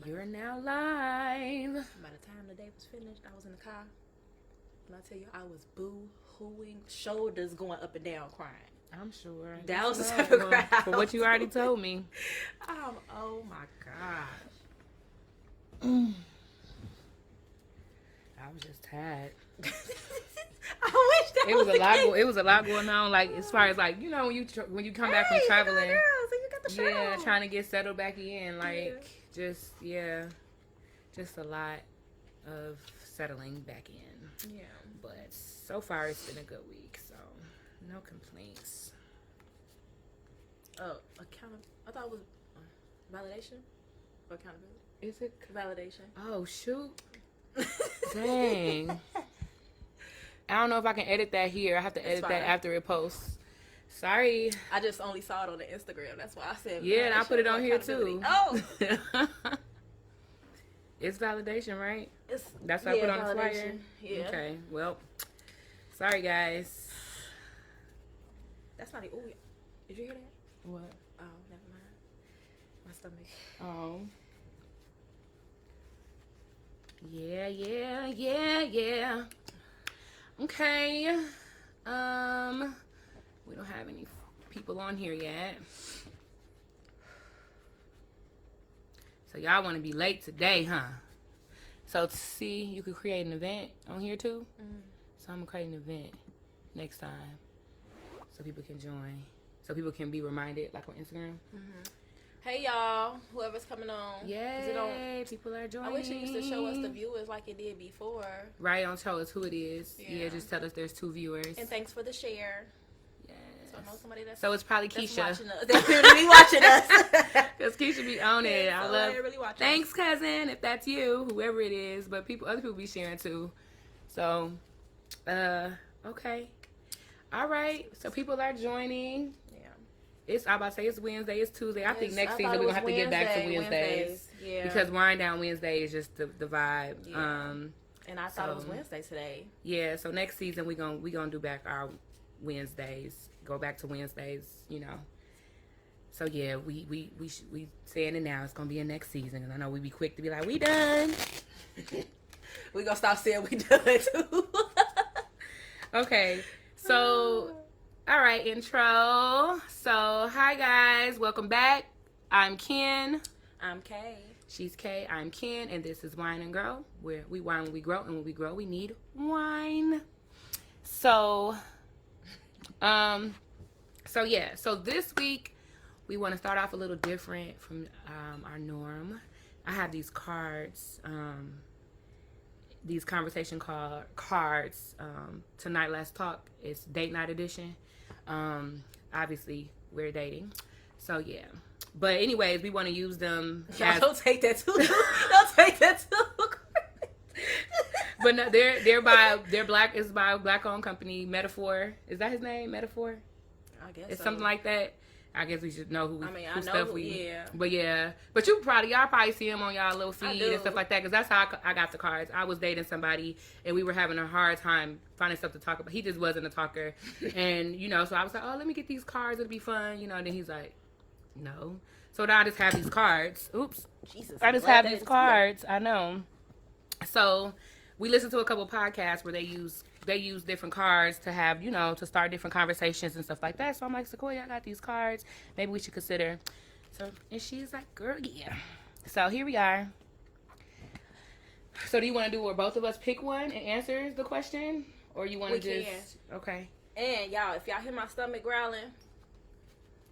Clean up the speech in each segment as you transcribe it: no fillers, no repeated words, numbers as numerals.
You're now live. By the time the day was finished, I was in the car. And I tell you, I was boo-hooing, shoulders going up and down, crying. I'm sure. That was the type of crowd. For what you already told me. Oh my gosh. I was just tired. I wish that It was a lot. It was a lot going on. Like as far as like when you come back from traveling, girl, so you got the shirt on. trying to get settled back in. Like just a lot of settling back in. Yeah. But so far it's been a good week, so no complaints. Oh, I thought it was validation or accountability. Is it validation? Oh shoot! Dang. I don't know if I can edit that here. I have to edit that after it posts. Sorry. I just only saw it on the Instagram. That's why I said. Yeah, and I put it on here too. Oh. It's validation, right? That's what I put on the flyer? Yeah. Okay, well, sorry guys. That's not it. Oh, did you hear that? What? Oh, never mind. My stomach. Oh. Yeah. Okay. We don't have any people on here yet. So y'all want to be late today, huh? So see, you could create an event on here too. Mm-hmm. So I'm gonna create an event next time, so people can join, so people can be reminded, like on Instagram. Mm-hmm. Hey y'all, whoever's coming on. Yay, people are joining. I wish it used to show us the viewers like it did before. Right, don't show us who it is. Yeah, just tell us there's 2 viewers. And thanks for the share. So I know somebody so it's probably Keisha. That's really watching us. Because Keisha be on it. Yeah, I love. Really thanks, cousin. If that's you, whoever it is, but other people be sharing too. So, okay, all right. So people are joining. Yeah, I'm about to say it's Wednesday. It's Tuesday. I think next season we're gonna have to get back to Wednesdays. Yeah, because Wine Down Wednesday is just the vibe. Yeah. And I thought it was Wednesday today. Yeah. So next season we gonna do back our Wednesdays. Go back to Wednesdays, So yeah, we saying it now. It's gonna be a next season, and I know we be quick to be like, we done. We gonna stop saying we done too. Okay, so all right, intro. So hi guys, welcome back. I'm Ken. I'm Kay. She's Kay. I'm Ken, and this is Wine and Grow, where we wine when we grow, and when we grow, we need wine. So. So this week we want to start off a little different from our norm. I have these cards, these conversation cards. Tonight, let's talk. It's date night edition. Obviously, we're dating, so yeah. But anyways, we want to use them. Don't take that too. Don't take that too. But no, they're by a black owned company. Metaphor, is that his name? Metaphor. I guess it's something like that. I guess we should know who. Yeah. But yeah, but y'all probably see him on y'all little feed and stuff like that. Because that's how I got the cards. I was dating somebody and we were having a hard time finding stuff to talk about. He just wasn't a talker, and so I was like, oh, let me get these cards. It'll be fun, And then he's like, no. So now I just have these cards. Oops. Jesus. I just have these cards. I know. So. We listened to a couple podcasts where they use different cards to have, to start different conversations and stuff like that. So I'm like, Sequoia, I got these cards. Maybe we should consider. So, and she's like, girl, yeah. So here we are. So do you want to do where both of us pick one and answer the question? Or you want to just... Okay. And y'all, if y'all hear my stomach growling,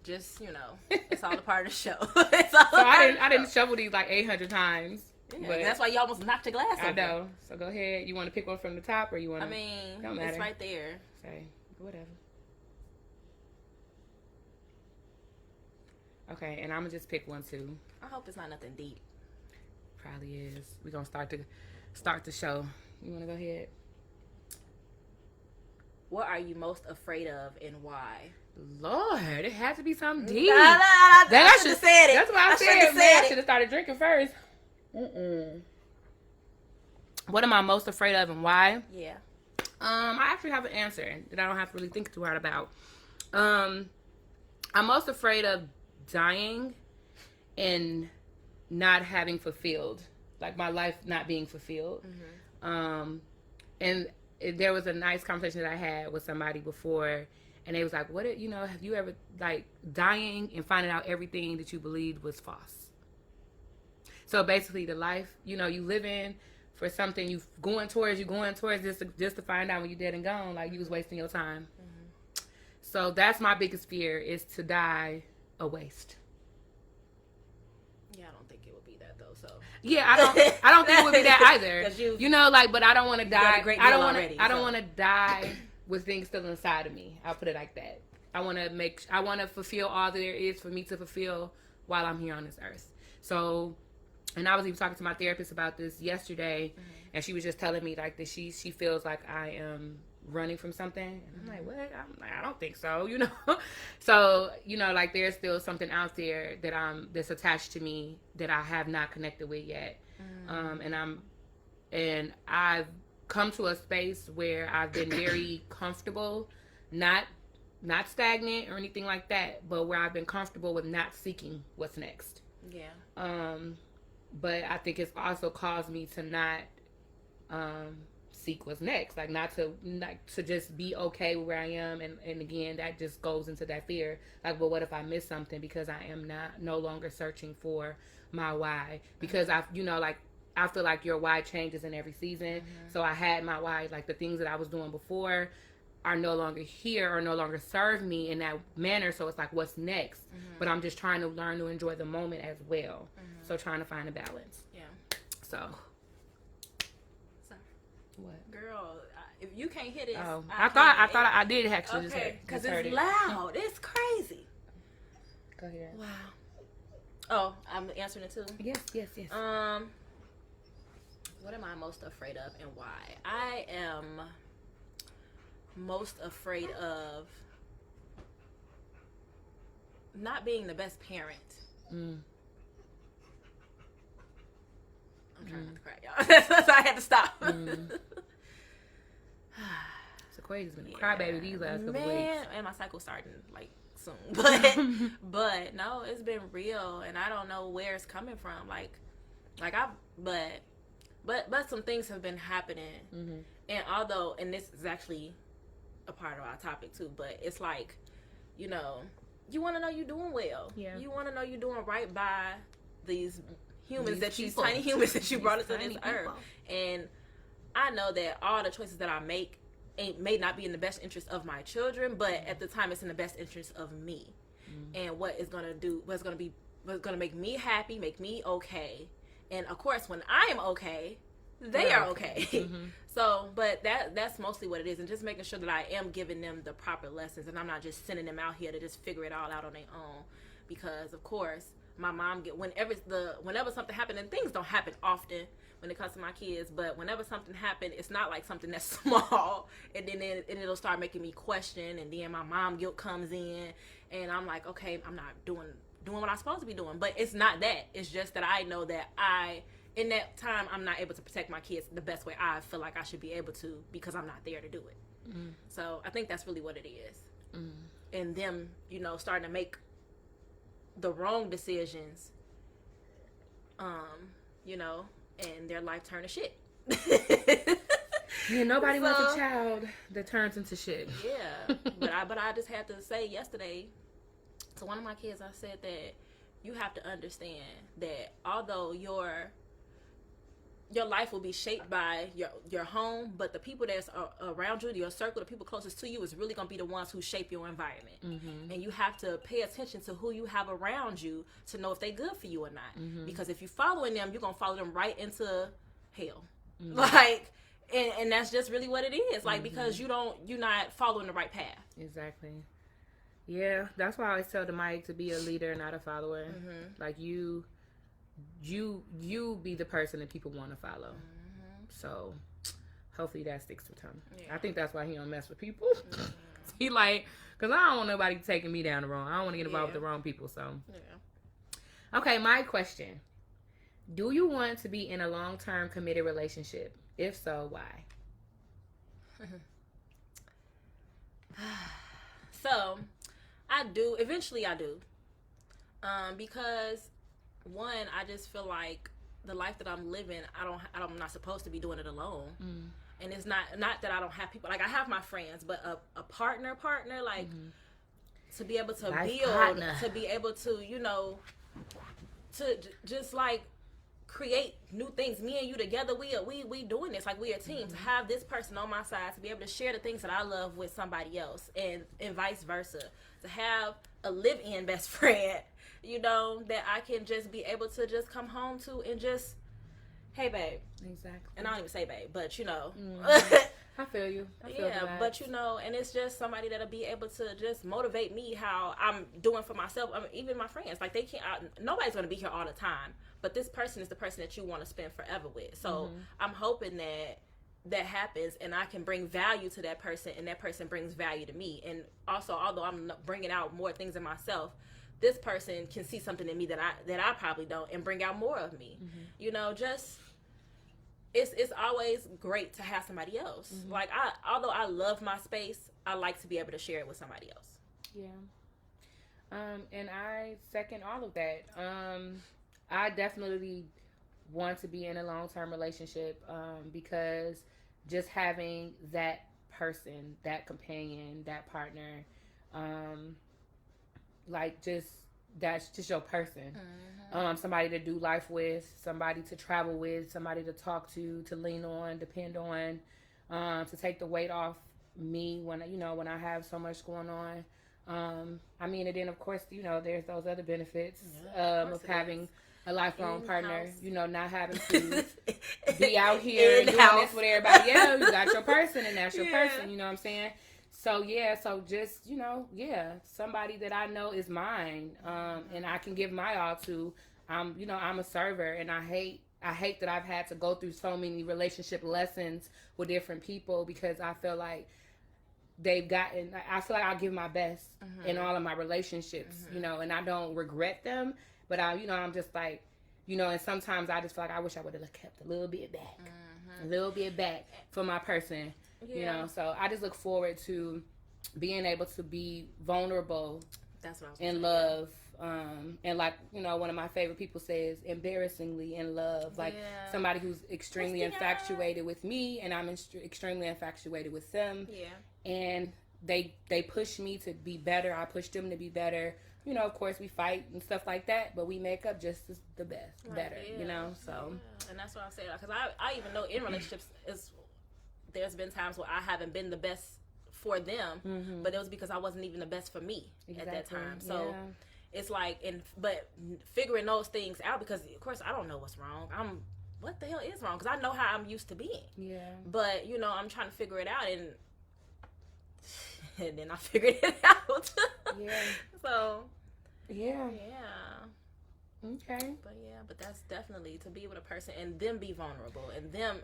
just, it's all a part of the show. I didn't shovel these like 800 times. Yeah, but that's why you almost knocked your glass over. I know. So go ahead. You want to pick one from the top or you want to... don't matter. It's right there. Say, whatever. Okay, and I'm going to just pick one too. I hope it's not nothing deep. Probably is. We're going to start the show. You want to go ahead? What are you most afraid of and why? Lord, it had to be something deep. No, I should have said it. That's what I said, man. I should have started drinking first. What am I most afraid of and why? Yeah. I actually have an answer that I don't have to really think too hard about. I'm most afraid of dying and not having fulfilled, like my life not being fulfilled. And there was a nice conversation that I had with somebody before, and they was like, "What? Have you ever like dying and finding out everything that you believed was false?" So basically, the life you live in for something you going towards just to find out when you're dead and gone, like you was wasting your time. So that's my biggest fear, is to die a waste. Yeah, I don't think it would be that though. So yeah, I don't think it would be that either. But I don't want to die. I don't want to die with things still inside of me. I'll put it like that. I want to fulfill all that there is for me to fulfill while I'm here on this earth. So, and I was even talking to my therapist about this yesterday, and she was just telling me like that she feels like I am running from something, and I'm like, what? I'm like, I don't think so, So, like there's still something out there that's attached to me that I have not connected with yet. And I've come to a space where I've been very comfortable, not stagnant or anything like that, but where I've been comfortable with not seeking what's next. Yeah. But I think it's also caused me to not seek what's next, like not to just be okay where I am, and again that just goes into that fear, like, well, what if I miss something because I am no longer searching for my why, because I feel like your why changes in every season. So I had my why, like the things that I was doing before are no longer here or no longer serve me in that manner, so it's like, what's next? But I'm just trying to learn to enjoy the moment as well. So trying to find a balance. So what? Girl, if you can't hit it, I thought I did actually. Okay, because it's loud. It's crazy. Go ahead. Wow. Oh, I'm answering it too. Yes. What am I most afraid of and why? I am most afraid of not being the best parent. I'm trying not to cry, y'all. So I had to stop. Sequoia's been a crybaby these last couple weeks. And my cycle's starting like soon. But no, it's been real, and I don't know where it's coming from. But some things have been happening, and this is actually a part of our topic too. But it's like, you want to know you're doing well. Yeah. You want to know you're doing right by these humans, these tiny humans that you brought into this earth. And I know that all the choices that I make may not be in the best interest of my children, but at the time it's in the best interest of me. And what's going to make me happy, make me okay. And of course, when I am okay, they are okay. So, but that's mostly what it is, and just making sure that I am giving them the proper lessons, and I'm not just sending them out here to just figure it all out on their own. Because of course, my mom whenever something happens, and things don't happen often when it comes to my kids, but whenever something happens, it's not like something that's small, and then it'll start making me question, and then my mom guilt comes in, and I'm like, okay, I'm not doing what I'm supposed to be doing. But it's not that. It's just that I know that in that time, I'm not able to protect my kids the best way I feel like I should be able to, because I'm not there to do it. So I think that's really what it is. And them, starting to make the wrong decisions, and their life turn to shit. Yeah, nobody wants a child that turns into shit. Yeah, but I just had to say yesterday to one of my kids, I said that you have to understand that although your life will be shaped by your home, but the people that's around you, your circle, the people closest to you, is really going to be the ones who shape your environment. And you have to pay attention to who you have around you to know if they're good for you or not. Because if you're following them, you're going to follow them right into hell. Like, and that's just really what it is. Like, because you're not following the right path. Exactly. Yeah, that's why I always tell the Mike to be a leader, not a follower. Like you be the person that people want to follow. So hopefully that sticks with him. I think that's why he don't mess with people. He like, because I don't want nobody taking me down the wrong. I don't want to get involved with the wrong people. So okay, my question: do you want to be in a long-term committed relationship? If so, why? So I do. Eventually I do. Because one, I just feel like the life that I'm living, I'm not supposed to be doing it alone. And it's not that I don't have people. Like, I have my friends, but a partner, like, to be able to build, to be able to, you know, to just like create new things. Me and you together, we doing this. Like, we a team. To have this person on my side, to be able to share the things that I love with somebody else, and vice versa. To have a live-in best friend, you know, that I can just be able to just come home to and just, hey, babe. Exactly. And I don't even say babe, but, you know. I feel you. I feel yeah, but, you know, and it's just somebody that'll be able to just motivate me how I'm doing for myself. I mean, even my friends, like, they can't, nobody's going to be here all the time, but this person is the person that you want to spend forever with. So I'm hoping that happens, and I can bring value to that person, and that person brings value to me. And also, although I'm bringing out more things in myself, this person can see something in me that I probably don't, and bring out more of me. You know, just it's always great to have somebody else. Like, although I love my space, I like to be able to share it with somebody else. Yeah. And I second all of that. I definitely want to be in a long-term relationship, because just having that person, that companion, that partner, like, that's just your person. Somebody to do life with, somebody to travel with, somebody to talk to lean on, depend on, to take the weight off me when I have so much going on. I mean, and then of course, you know, there's those other benefits of having a lifelong partner, you know, not having to be out here doing this with everybody else. You got your person, and that's your person, you know what I'm saying? So, yeah, so just, you know, somebody that I know is mine, and I can give my all to. I'm a server, and I hate that I've had to go through so many relationship lessons with different people, because I feel like I feel like I'll give my best in all of my relationships, you know, and I don't regret them, but I'm just like, you know, and sometimes I just feel like I wish I would have kept a little bit back for my person. Yeah. You know, so I just look forward to being able to be vulnerable. That's what I was in love. And like, you know, one of my favorite people says, embarrassingly in love. Like, somebody who's extremely infatuated with me, and I'm extremely infatuated with them. Yeah. And they push me to be better. I push them to be better. You know, of course, we fight and stuff like that, but we make up just as the best, better, you know, so. Yeah. And that's what I say, because I even know in relationships, there's been times where I haven't been the best for them, but it was because I wasn't even the best for me at that time. So it's like, but figuring those things out, because of course I don't know what's wrong. What the hell is wrong? Because I know how I'm used to being. Yeah. But, you know, I'm trying to figure it out, and then I figured it out. Yeah. So. Yeah. Yeah. Okay. But that's definitely to be with a person and them be vulnerable, and them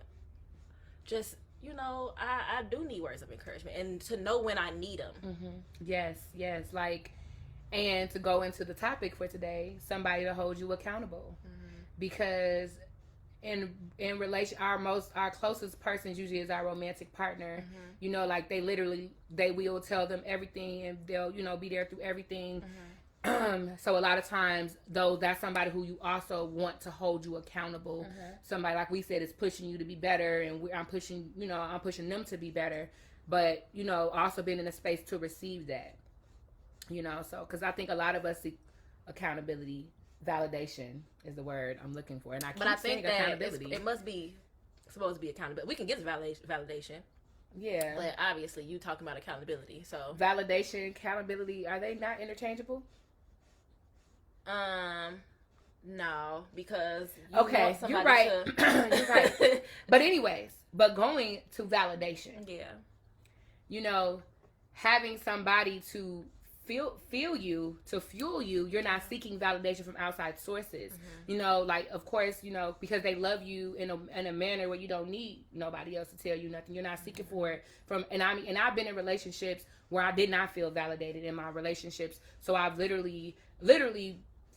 just, you know, I do need words of encouragement, and to know when I need them. Yes. Like, and to go into the topic for today, somebody to hold you accountable, because in relation, our closest persons usually is our romantic partner. You know, like, they will tell them everything, and they'll, you know, be there through everything. So a lot of times, though, that's somebody who you also want to hold you accountable. Somebody, like we said, is pushing you to be better, and I'm pushing them to be better. But, you know, also being in a space to receive that. You know, so, because I think a lot of us seek accountability. Validation is the word I'm looking for, and I keep saying accountability. It must be supposed to be accountability. We can get validation. Yeah. But obviously, you talking about accountability, so. Validation, accountability, are they not interchangeable? No, because you're right. You're right. But anyways, going to validation. Yeah. You know, having somebody to feel you, to fuel you, you're not seeking validation from outside sources. You know, like, of course, you know, because they love you in a manner where you don't need nobody else to tell you nothing. You're not seeking for it and I've been in relationships where I did not feel validated in my relationships. So I've literally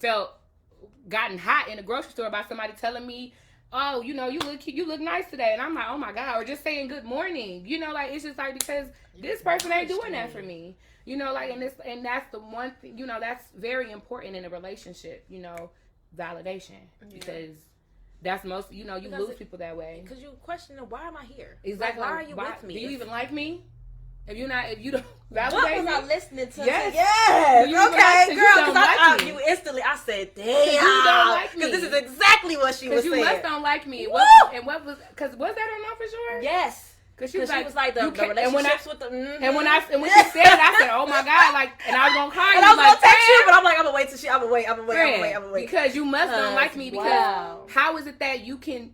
gotten hot in the grocery store by somebody telling me, oh, you know, you look nice today, and I'm like, oh my God, or just saying good morning, you know, like, it's just like, because this person ain't doing that for me, you know, like, and that's the one thing, you know, that's very important in a relationship, you know, validation because that's most, you lose people that way. Because you question, why am I here? Exactly. Like, why are you with me? Do you even like me? If you don't validate what was me? I listening to? Yes. Okay, girl. Because I thought me. you instantly. I said, "Damn." You don't like me. Because this is exactly what she was saying. Because you must don't like me. What was? Because was that or not for sure? Yes. Because she was like the relationships with the. Mm-hmm. And when she said it, I said, "Oh my God!" Like, and I was gonna call you. And I was like, gonna text you, but I'm like, I'm gonna wait till she. I'm gonna wait. Because you must don't like me. Because how is it that you can?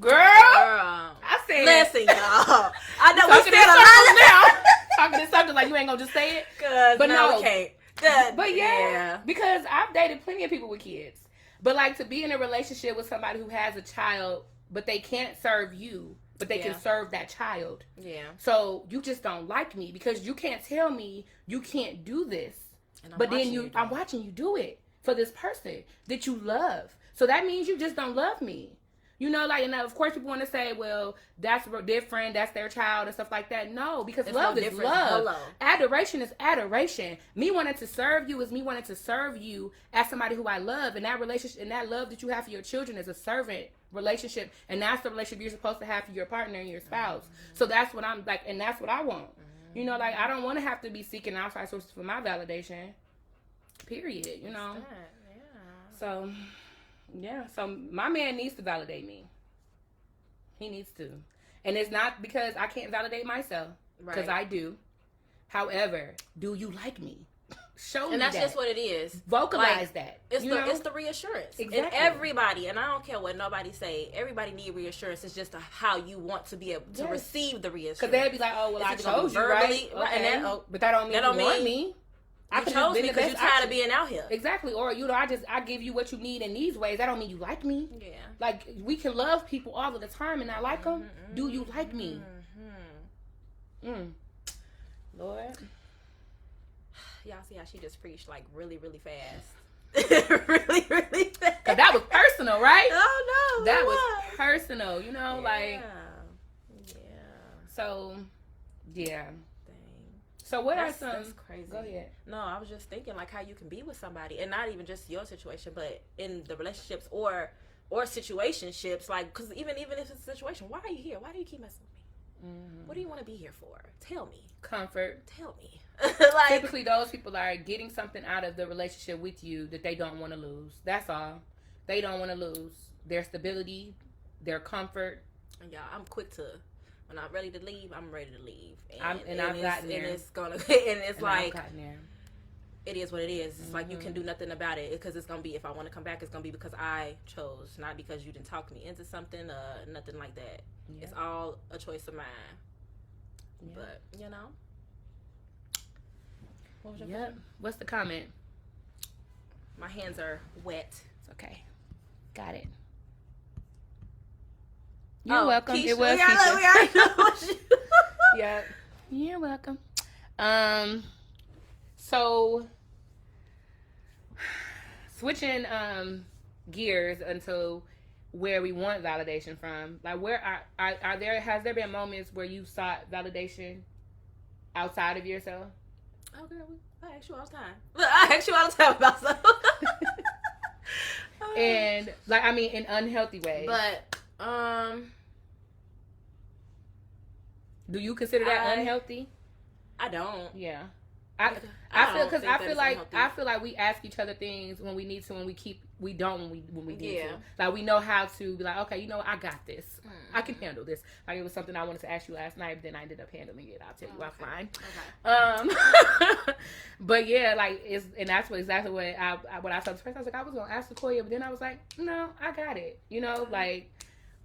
Girl, I said. Listen, y'all. I know we said a lot now. Talking in circles like you ain't gonna just say it. Good, but no, we can't. Good. But yeah, because I've dated plenty of people with kids. But like to be in a relationship with somebody who has a child, but they can't serve you, but they can serve that child. Yeah. So you just don't like me because you can't tell me you can't do this. But then I'm watching you do it for this person that you love. So that means you just don't love me. And of course people want to say, well, that's different, that's their child and stuff like that. No, because love is love. Hello. Adoration is adoration. Me wanting to serve you is me wanting to serve you as somebody who I love. And that relationship and that love that you have for your children is a servant relationship. And that's the relationship you're supposed to have for your partner and your spouse. Mm-hmm. So that's what I'm like, and that's what I want. Mm-hmm. I don't want to have to be seeking outside sources for my validation. Period. Yeah. So... yeah, so my man needs to validate me. He needs to. And it's not because I can't validate myself, because I do. However, do you like me? Show me that. And that's just what it is. Vocalize that. It's the reassurance. Exactly. And everybody, and I don't care what nobody say, everybody need reassurance. It's just how you want to be able to receive the reassurance. Because they'd be like, oh, well, I told you, right? Okay. But that don't mean you want me. You chose me because you're tired of being out here. Exactly. Or, I give you what you need in these ways. That don't mean you like me. Yeah. Like, we can love people all of the time and not like them. Mm-hmm. Do you like me? Mm-hmm. Lord. Y'all see how she just preached, like, really, really fast. Really, really fast. Because that was personal, right? Oh, no. That was personal, like. Yeah. So, yeah. So what are some? That's crazy. Go ahead. No, I was just thinking like how you can be with somebody, and not even just your situation, but in the relationships or situationships. Like, because even if it's a situation, why are you here? Why do you keep messing with me? Mm-hmm. What do you want to be here for? Tell me. Comfort. Tell me. Like, typically, those people are getting something out of the relationship with you that they don't want to lose. That's all. They don't want to lose their stability, their comfort. And y'all, I'm quick to. When I'm ready to leave, I'm ready to leave. I've gotten there. And it's gonna, and it's like, it is what it is. It's like you can do nothing about it because it's gonna be, if I want to come back, it's gonna be because I chose, not because you didn't talk me into something, nothing like that. Yeah. It's all a choice of mine. Yeah. But what was your point? What's the comment? My hands are wet. It's okay. Got it. You're welcome. Keisha. It was Keisha. Yeah. You're welcome. So switching gears into where we want validation from. Like, where has there been moments where you sought validation outside of yourself? Oh, girl, I ask you all the time. I ask you all the time about stuff. And in unhealthy ways. But do you consider that unhealtwy? I don't. Yeah. I feel like we ask each other things when we need to, when we don't when we need to. Like, we know how to be like, okay, I got this. I can handle this. Like, it was something I wanted to ask you last night, but then I ended up handling it. I'll tell you offline. Okay. But yeah, and that's exactly what I told this person. I was like, I was gonna ask Sequoia, but then I was like, no, I got it.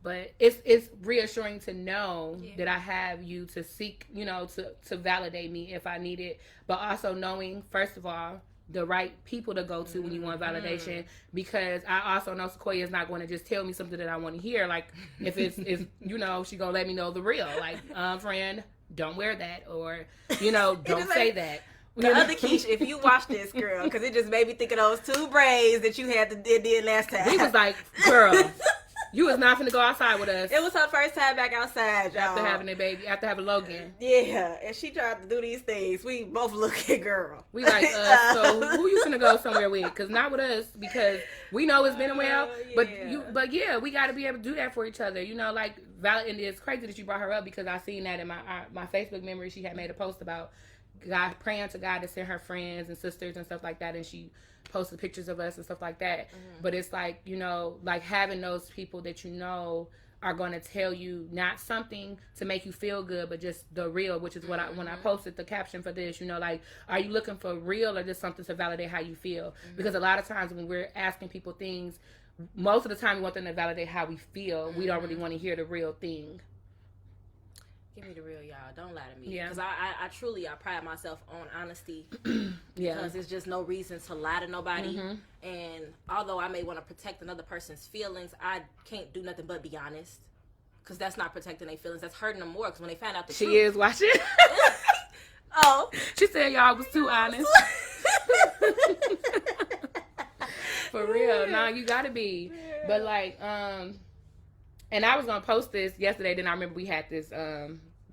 But it's reassuring to know that I have you to seek, to validate me if I need it. But also knowing, first of all, the right people to go to when you want validation. Because I also know Sequoia is not going to just tell me something that I want to hear. like, if it's she gonna let me know the real. Like, friend, don't wear that, or don't say that. The other Keisha, if you watch this, girl, because it just made me think of those 2 braids that you had did last time. He was like, girl. You was not finna go outside with us. It was her first time back outside, y'all. After having a baby, after having Logan. Yeah, and she tried to do these things. We both look at girl. We like, so who you finna go somewhere with? Because not with us, because we know it's been a while. Yeah. But yeah, we got to be able to do that for each other. You know, like, and it's crazy that you brought her up because I seen that in my Facebook memory. She had made a post about God, praying to God to send her friends and sisters and stuff like that, and she posted pictures of us and stuff like that. But it's like, you know, like having those people that you know are going to tell you not something to make you feel good, but just the real, which is what when I posted the caption for this, you know, like, are you looking for real or just something to validate how you feel? Because a lot of times when we're asking people things, most of the time we want them to validate how we feel. We don't really want to hear the real thing. Give me the real, y'all. Don't lie to me. Yeah. Because I truly pride myself on honesty. Yeah. Because there's just no reason to lie to nobody. And although I may want to protect another person's feelings, I can't do nothing but be honest. Because that's not protecting their feelings. That's hurting them more. Because when they find out the truth. She is watching. Oh. She said y'all was too honest. For real. No, you gotta be. But like, and I was gonna post this yesterday, then I remember we had this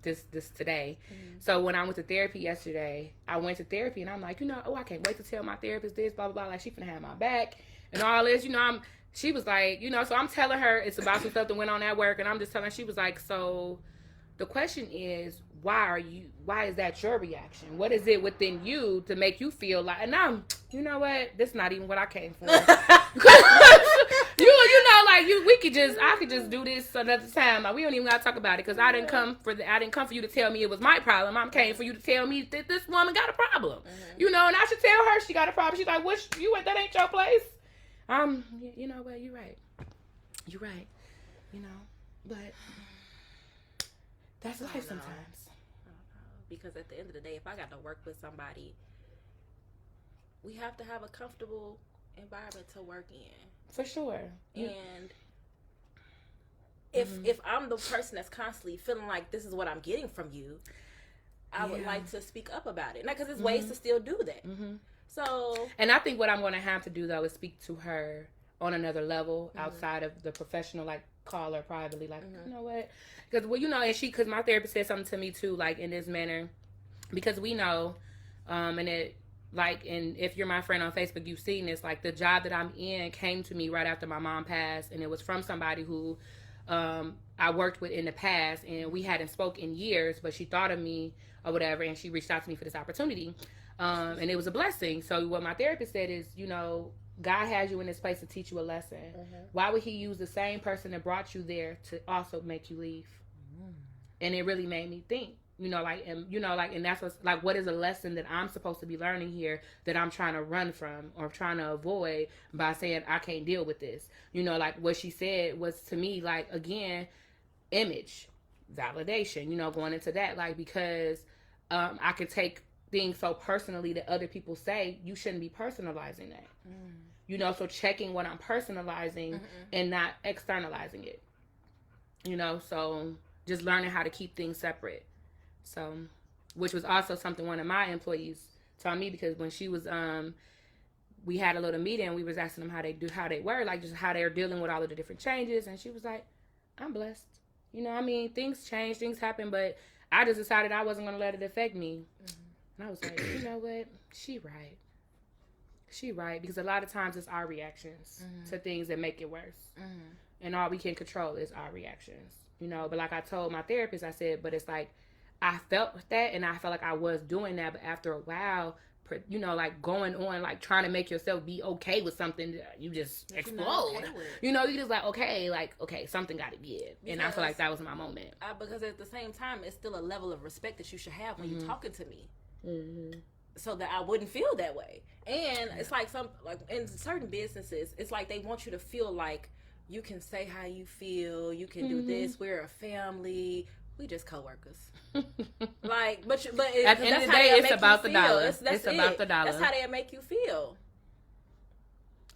this today. So when I went to therapy yesterday, I went to therapy and I'm like, you know, I can't wait to tell my therapist this, blah blah blah, like she finna have my back and all this, you know. She was like, you know, so I'm telling her it's about some stuff that went on at work, and I'm just telling her, she was like, so the question is, why is that your reaction? What is it within you to make you feel like, and I'm, you know what, this is not even what I came for. you know, like I could just do this another time. Like, we don't even gotta talk about it, because I didn't come for you to tell me it was my problem. I came for you to tell me that this woman got a problem. You know, and I should tell her she got a problem. She's like, that ain't your place. You know what, you're right. You're right. You know, but that's life sometimes. Because at the end of the day, if I got to work with somebody, we have to have a comfortable environment to work in. For sure. And if I'm the person that's constantly feeling like this is what I'm getting from you, I would like to speak up about it. Because there's ways to still do that. So, and I think what I'm going to have to do, though, is speak to her on another level outside of the professional, like call her privately, like, you know what? Because, well, you know, because my therapist said something to me too, like in this manner, because we know, and it, like, and if you're my friend on Facebook, you've seen this, like the job that I'm in came to me right after my mom passed, and it was from somebody who I worked with in the past, and we hadn't spoke in years, but she thought of me or whatever, and she reached out to me for this opportunity. And it was a blessing. So what my therapist said is, you know, God has you in this place to teach you a lesson. Why would he use the same person that brought you there to also make you leave? And it really made me think, you know, like, and, you know, like, and that's what's, like, what is a lesson that I'm supposed to be learning here that I'm trying to run from or trying to avoid by saying I can't deal with this? You know, like what she said was to me, like, again, image, validation, you know, going into that, like, because I could take things so personally that other people say, you shouldn't be personalizing that. You know, so checking what I'm personalizing and not externalizing it. You know, so just learning how to keep things separate. So, which was also something one of my employees taught me, because when she was, we had a little meeting, we was asking them how they were, like just how they're dealing with all of the different changes. And she was like, I'm blessed. You know, I mean, things change, things happen, but I just decided I wasn't going to let it affect me. And I was like, you know what? She right. Because a lot of times it's our reactions to things that make it worse. And all we can control is our reactions. You know, but like I told my therapist, I said, but it's like, I felt that and I felt like I was doing that. But after a while, you know, like going on, like trying to make yourself be okay with something, you just explode. Okay, you know, you just like, okay, something got to give. And I feel like that was my moment. Because at the same time, it's still a level of respect that you should have when you're talking to me. So that I wouldn't feel that way. And it's like in certain businesses, it's like they want you to feel like you can say how you feel, you can do this, we're a family, we just coworkers. Like, but at the end of the day, it's about the dollar. It's about the dollar. That's how they make you feel.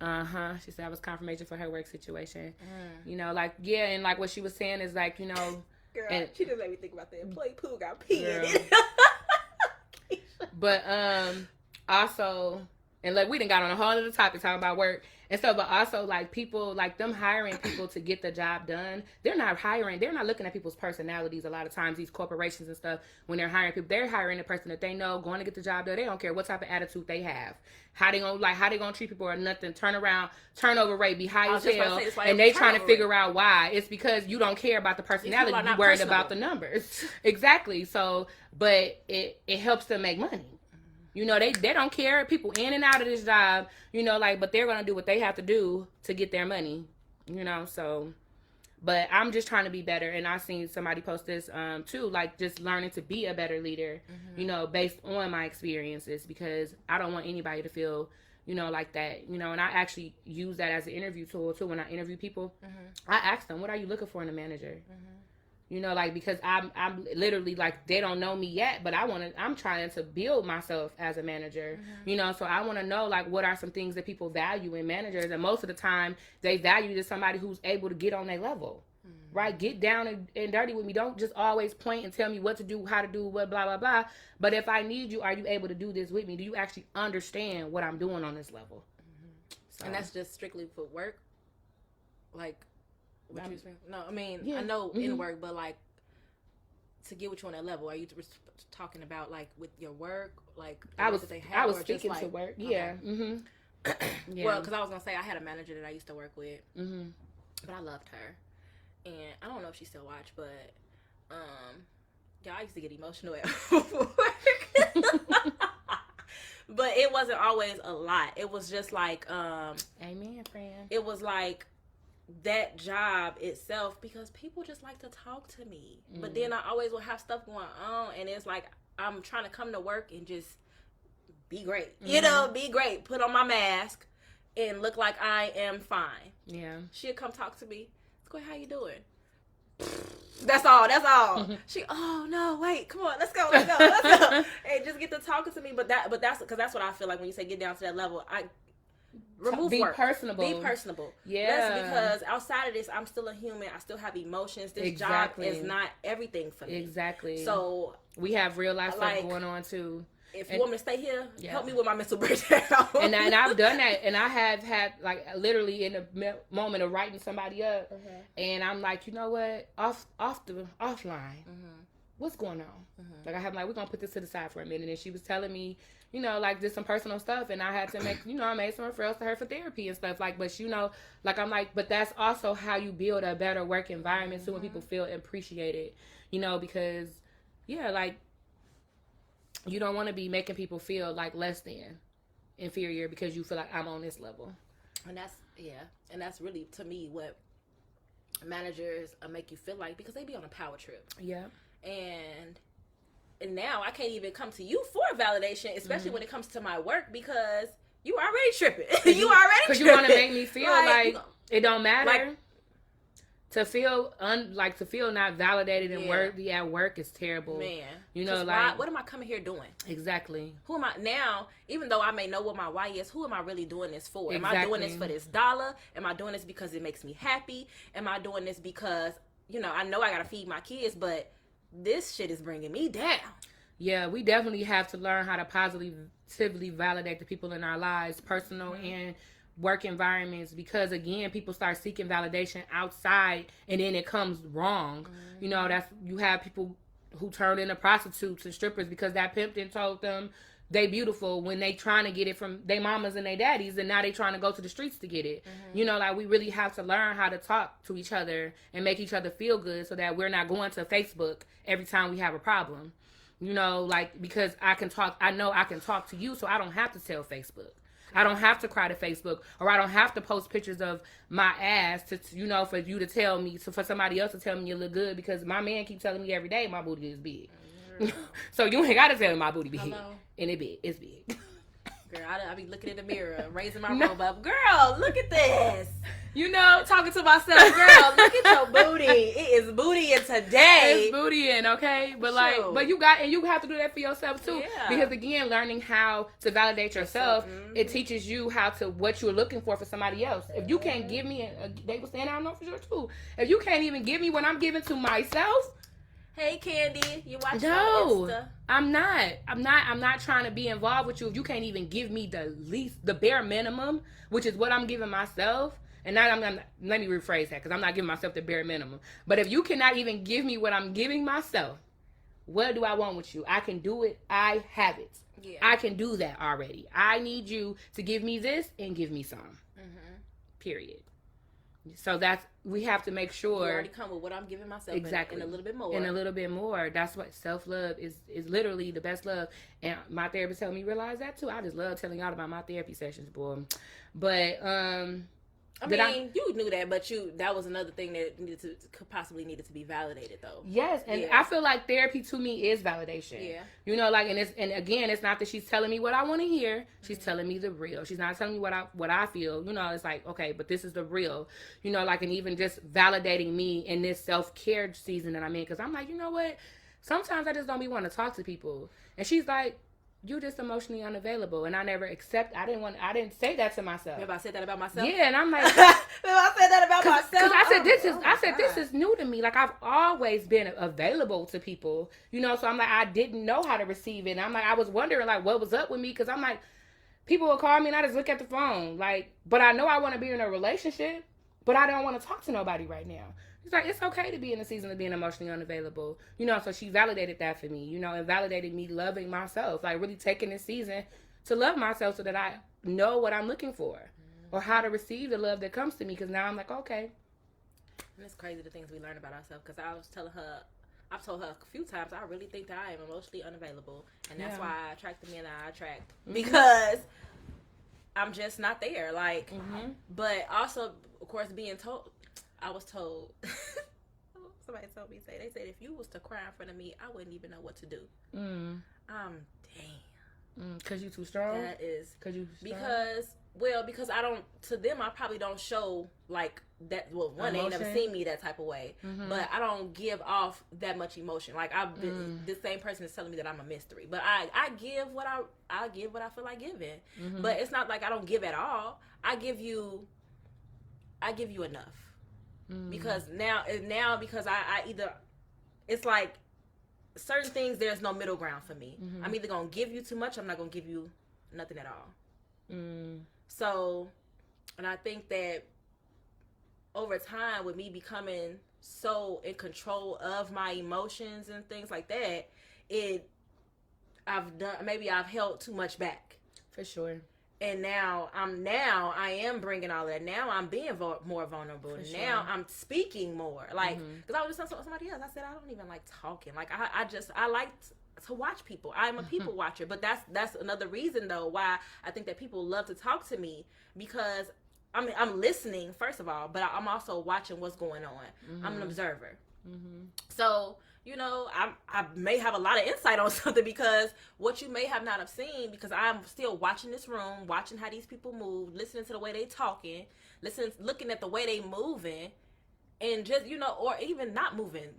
She said that was confirmation for her work situation. You know, like, yeah, and like what she was saying is like, you know, girl, and she just made me think about the employee poo got peed in. But also And like we done got on a whole other topic talking about work and stuff, but also like people like them hiring people to get the job done. They're not looking at people's personalities. A lot of times these corporations and stuff, when they're hiring people, they're hiring the person that they know going to get the job done. They don't care what type of attitude they have, how they gonna treat people or nothing. Turnover rate be high as hell, and they trying to figure out why. It's because you don't care about the personality. You worried about the numbers. Exactly. So, but it helps them make money. You know, they don't care. People in and out of this job, you know, like, but they're going to do what they have to do to get their money, you know, so, but I'm just trying to be better. And I seen somebody post this, too, like just learning to be a better leader, you know, based on my experiences, because I don't want anybody to feel, you know, like that, you know, and I actually use that as an interview tool, too. When I interview people, I ask them, what are you looking for in a manager? You know, like, because I'm literally, like, they don't know me yet, but I'm trying to build myself as a manager, you know, so I want to know, like, what are some things that people value in managers, and most of the time, they value to somebody who's able to get on their level, right? Get down and dirty with me. Don't just always point and tell me what to do, how to do, what, blah, blah, blah, but if I need you, are you able to do this with me? Do you actually understand what I'm doing on this level? So. And that's just strictly for work? Like... What you saying? No, I mean, yeah. I know in work, but like to get with you on that level, are you talking about like with your work, like I was speaking to work, yeah. Okay. Yeah. Well, because I was gonna say I had a manager that I used to work with, but I loved her, and I don't know if she still watch, but yeah, I used to get emotional at work. But it wasn't always a lot. It was just like amen, friend. It was like that job itself, because people just like to talk to me, but then I always will have stuff going on, and it's like I'm trying to come to work and just be great, you know, be great, put on my mask and look like I am fine. Yeah, she'll come talk to me. Square, how you doing? That's all. She, oh no, wait, come on, let's go. And just get to talking to me. But that's because that's what I feel like when you say get down to that level. Remove be work. Personable. Be personable. Yeah. That's because outside of this, I'm still a human. I still have emotions. This job is not everything for me. Exactly. So we have real life stuff going on too. If you want me to stay here, help me with my mental breakdown. and I've done that, and I have had like literally in a moment of writing somebody up, and I'm like, you know what, offline, what's going on? Like I have we're gonna put this to the side for a minute, and she was telling me, you know, like just some personal stuff, and I had to make, you know, I made some referrals to her for therapy and stuff, like, but you know, like I'm like, but that's also how you build a better work environment, so when people feel appreciated, you know, because yeah, like you don't want to be making people feel like less than, inferior, because you feel like I'm on this level. And that's really to me what managers make you feel like, because they be on a power trip. Yeah. And now I can't even come to you for validation, especially when it comes to my work, because you already tripping. You already tripping. Because you want to make me feel like it don't matter. Like, to feel not validated and worthy at work is terrible. Man. You know, like what am I coming here doing? Exactly. Who am I now? Even though I may know what my why is, who am I really doing this for? Exactly. Am I doing this for this dollar? Am I doing this because it makes me happy? Am I doing this because, you know I gotta feed my kids, but this shit is bringing me down. Yeah, we definitely have to learn how to positively validate the people in our lives, personal and work environments, because again, people start seeking validation outside, and then it comes wrong. You know, you have people who turn into prostitutes and strippers because that pimp then told them they beautiful when they trying to get it from their mamas and their daddies, and now they trying to go to the streets to get it. You know, like we really have to learn how to talk to each other and make each other feel good, so that we're not going to Facebook every time we have a problem. You know, like, because I know I can talk to you, so I don't have to tell Facebook. I don't have to cry to Facebook, or I don't have to post pictures of my ass to, you know, for you to tell me, for somebody else to tell me you look good, because my man keep telling me every day my booty is big. So you ain't got to tell me my booty big. Hello? And it's big. Girl, I be looking in the mirror, raising my robe up. Girl, look at this. You know, talking to myself, girl, look at your booty. It is booty in today. It's booty in, okay? But but you have to do that for yourself too. Yeah. Because again, learning how to validate yourself, it teaches you what you're looking for somebody else. If you can't give me, they were saying, I don't know for sure too. If you can't even give me what I'm giving to myself, Hey, Candy, you watch No, Insta? I'm not. I'm not trying to be involved with you if you can't even give me the bare minimum, which is what I'm giving myself. And now let me rephrase that because I'm not giving myself the bare minimum. But if you cannot even give me what I'm giving myself, what do I want with you? I can do it. I have it. Yeah. I can do that already. I need you to give me this and give me some. Mm-hmm. Period. So we have to make sure. You already come with what I'm giving myself. Exactly. And a little bit more. And a little bit more. That's what self-love is literally the best love. And my therapist helped me realize that too. I just love telling y'all about my therapy sessions, boy. But, you knew that, but that was another thing that needed to be validated, though. Yes, and I feel like therapy to me is validation. Yeah. You know, like, and again, it's not that she's telling me what I want to hear. She's telling me the real. She's not telling me what I feel. You know, it's like, okay, but this is the real. You know, like, and even just validating me in this self-care season that I'm in, because I'm like, you know what? Sometimes I just don't be wanting to talk to people. And she's like, you just emotionally unavailable, and I never I didn't say that to myself. Maybe I said that about myself. Yeah, and I'm like, maybe I said that about myself. Because I said this is new to me. Like, I've always been available to people, you know. So I'm like, I didn't know how to receive it. And I'm like, I was wondering like what was up with me, because I'm like, people will call me and I just look at the phone, like, but I know I want to be in a relationship, but I don't want to talk to nobody right now. It's like, it's okay to be in the season of being emotionally unavailable. You know, so she validated that for me, you know, and validated me loving myself. Like, really taking this season to love myself so that I know what I'm looking for or how to receive the love that comes to me. Because now I'm like, okay. And it's crazy the things we learn about ourselves. Because I've told her a few times, I really think that I am emotionally unavailable. And that's why I attract the men that I attract. Mm-hmm. Because I'm just not there. Like, but also, of course, I was told, somebody told me, they said, if you was to cry in front of me, I wouldn't even know what to do. Damn. Because you too strong? That is. Because to them, I probably don't show, like, that, well, one, they ain't never seen me that type of way, but I don't give off that much emotion. Like, the same person is telling me that I'm a mystery, but I give what I feel like giving, but it's not like I don't give at all. I give you enough. Because now because I either, it's like certain things, there's no middle ground for me. I'm either gonna give you too much, I'm not gonna give you nothing at all. So, and I think that over time, with me becoming so in control of my emotions and things like that, I've held too much back. For sure. And now I am bringing all of that. Now I'm being more vulnerable. For now I'm speaking more. Like, because I was just telling somebody else, I said, I don't even like talking. Like, I like to watch people. I'm a people watcher. But that's another reason, though, why I think that people love to talk to me, because I'm listening, first of all, but I'm also watching what's going on. I'm an observer. So, you know, I may have a lot of insight on something, because what you may have not have seen, because I'm still watching this room, watching how these people move, listening to the way they talking, looking at the way they moving, and just, you know, or even not moving,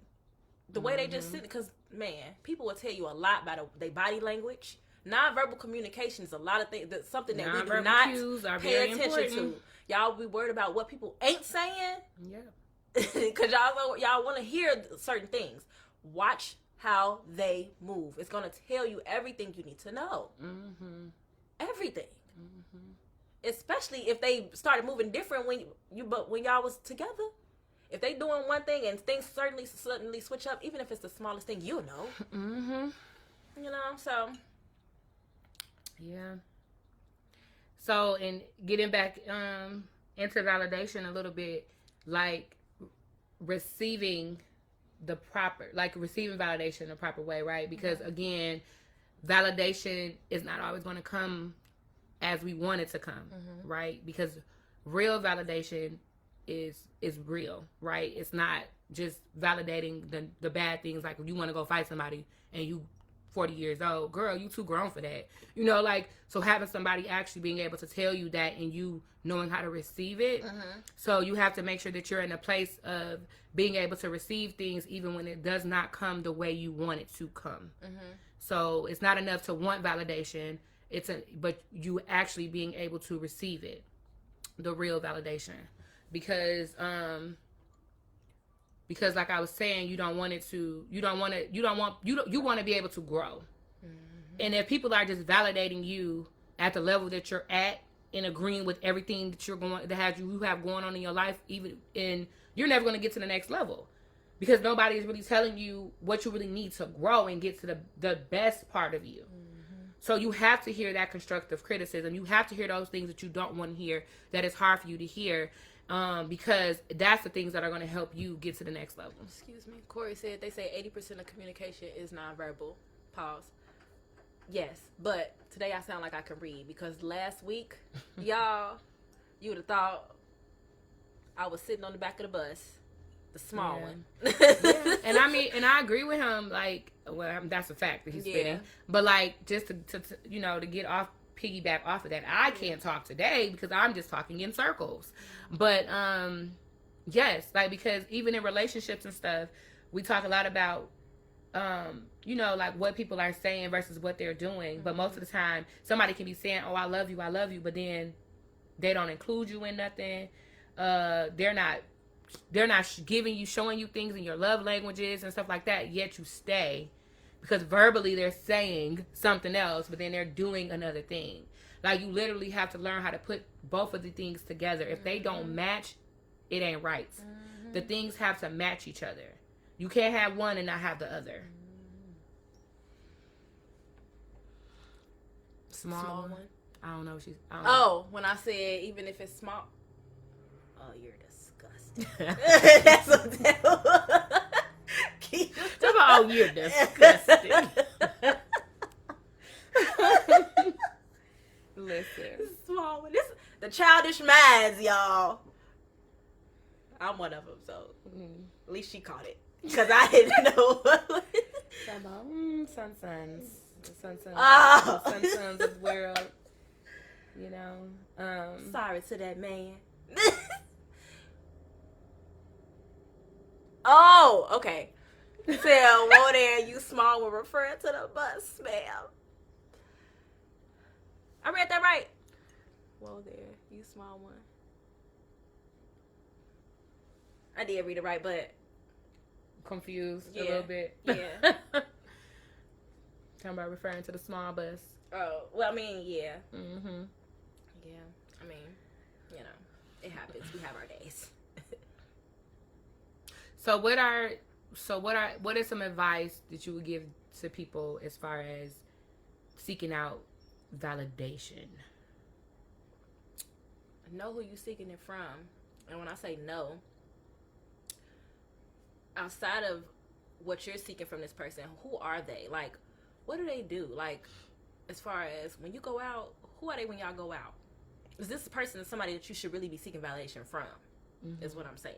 the way they just sit. Because, man, people will tell you a lot by their body language. Non-verbal communication is a lot of things. That's something that we do not pay attention to. Y'all be worried about what people ain't saying. Yeah. Because y'all want to hear certain things. Watch how they move. It's going to tell you everything you need to know. Everything. Especially if they started moving different when y'all was together. If they doing one thing and things suddenly switch up, even if it's the smallest thing, you'll know. You know, so. Yeah. So, in getting back into validation a little bit, like receiving validation the proper way, right? Because again, validation is not always going to come as we want it to come, right? Because real validation is real, right? It's not just validating the bad things. Like, if you want to go fight somebody and you 40 years old, girl, you too grown for that. You know, like, so having somebody actually being able to tell you that and you knowing how to receive it. So you have to make sure that you're in a place of being able to receive things even when it does not come the way you want it to come. So it's not enough to want validation. But you actually being able to receive it, the real validation. Because because like I was saying, you want to be able to grow. And if people are just validating you at the level that you're at and agreeing with everything that you have going on in your life, you're never going to get to the next level, because nobody is really telling you what you really need to grow and get to the best part of you. So you have to hear that constructive criticism. You have to hear those things that you don't want to hear, that is hard for you to hear, because that's the things that are going to help you get to the next level. Excuse me. Corey said they say 80% of communication is nonverbal. Pause. Yes, but today I sound like I can read, because last week, y'all, you would have thought I was sitting on the back of the bus, the small one. Yeah. And I agree with him. Like, well, that's a fact that he's spitting. But like, just to get piggyback off of that, I can't talk today because I'm just talking in circles. But yes, like, because even in relationships and stuff, we talk a lot about like what people are saying versus what they're doing. But most of the time, somebody can be saying, "Oh, I love you," but then they don't include you in nothing. They're not showing you things in your love languages and stuff like that, yet you stay, because verbally they're saying something else, but then they're doing another thing. Like, you literally have to learn how to put both of the things together. If they don't match, it ain't right. The things have to match each other. You can't have one and not have the other. Small one? I don't know. When I said even if it's small. Oh, you're disgusting. That's what that was. Oh, you're disgusting. Listen. Small one. The childish minds, y'all. I'm one of them, so at least she caught it. Because I didn't know what it was. Sons. The sons of the world. Sorry to that man. Oh, okay. Tell whoa there, you small one, referring to the bus, ma'am. I read that right. Whoa there, you small one. I did read it right, but confused a little bit. Yeah. Talking about referring to the small bus. Oh, well, I mean, yeah. Mm-hmm. Yeah. I mean, it happens. We have our days. So what is some advice that you would give to people as far as seeking out validation? Know who you're seeking it from. And when I say know, outside of what you're seeking from this person, who are they? Like, what do they do? Like, as far as when you go out, who are they when y'all go out? Is this person somebody that you should really be seeking validation from? Mm-hmm. Is what I'm saying.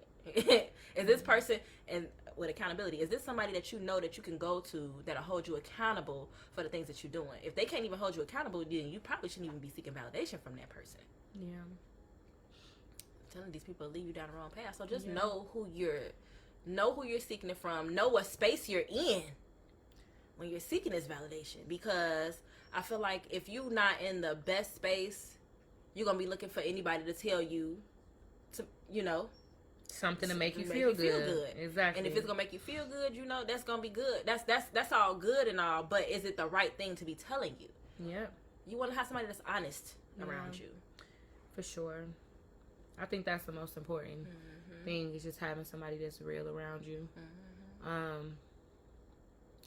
Is this person, and with accountability, is this somebody that you know that you can go to that'll hold you accountable for the things that you're doing? If they can't even hold you accountable, then you probably shouldn't even be seeking validation from that person. Yeah. I'm telling these people to lead you down the wrong path. So just know who you're seeking it from. Know what space you're in when you're seeking this validation. Because I feel like if you're not in the best space, you're gonna be looking for anybody to tell you to, something to make you feel good. Exactly. And if it's gonna make you feel good, that's gonna be good. That's all good and all, but is it the right thing to be telling you? Yeah. You want to have somebody that's honest around you. For sure. I think that's the most important thing, is just having somebody that's real around you.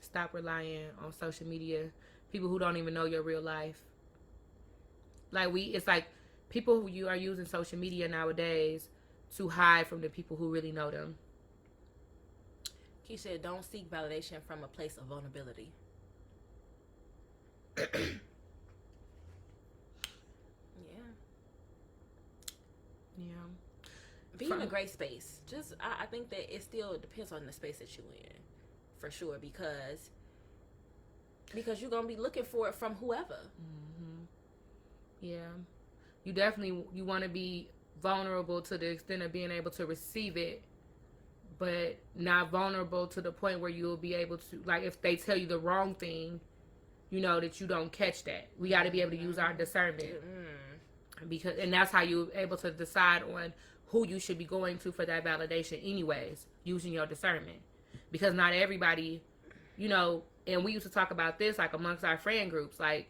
Stop relying on social media, people who don't even know your real life. It's like people who you are using social media nowadays to hide from the people who really know them. He said, don't seek validation from a place of vulnerability. Yeah. Be in a great space. I think that it still depends on the space that you're in, for sure, because you're going to be looking for it from whoever. Yeah. You want to be vulnerable to the extent of being able to receive it, but not vulnerable to the point where you'll be able to, like, if they tell you the wrong thing, that you don't catch that. We got to be able to use our discernment, and that's how you're able to decide on who you should be going to for that validation anyways, using your discernment. Because not everybody, you know, and we used to talk about this, like, amongst our friend groups, like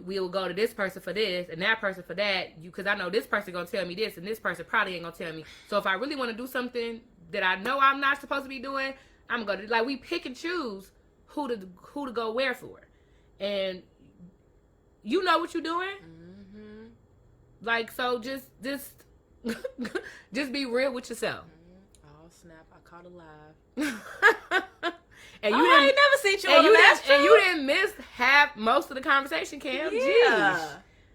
we would go to this person for this and that person for that, because I know this person gonna tell me this and this person probably ain't gonna tell me. So if I really want to do something that I know I'm not supposed to be doing, I'm gonna, like, we pick and choose who to go where for, and you know what you're doing. Mm-hmm. Like, so just just be real with yourself. Oh snap! I caught a live. And you I ain't never seen you on the last show. And you didn't miss most of the conversation, Cam. Yeah. Jeez.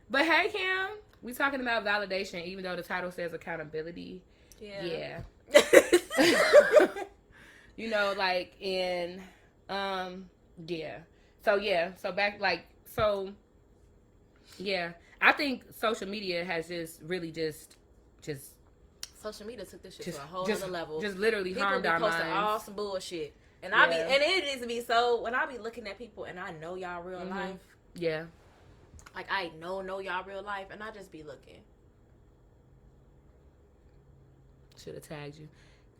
But hey, Cam, we talking about validation, even though the title says accountability. Yeah. You know, like, in, yeah. So back, like, so, yeah. I think social media has just really just. Social media took this shit to a whole other level. Just literally harmed our minds. People be posting all some bullshit. And I be, and it needs to be so, when I be looking at people and I know y'all real life. Yeah. Like, I know y'all real life, and I just be looking. Should have tagged you.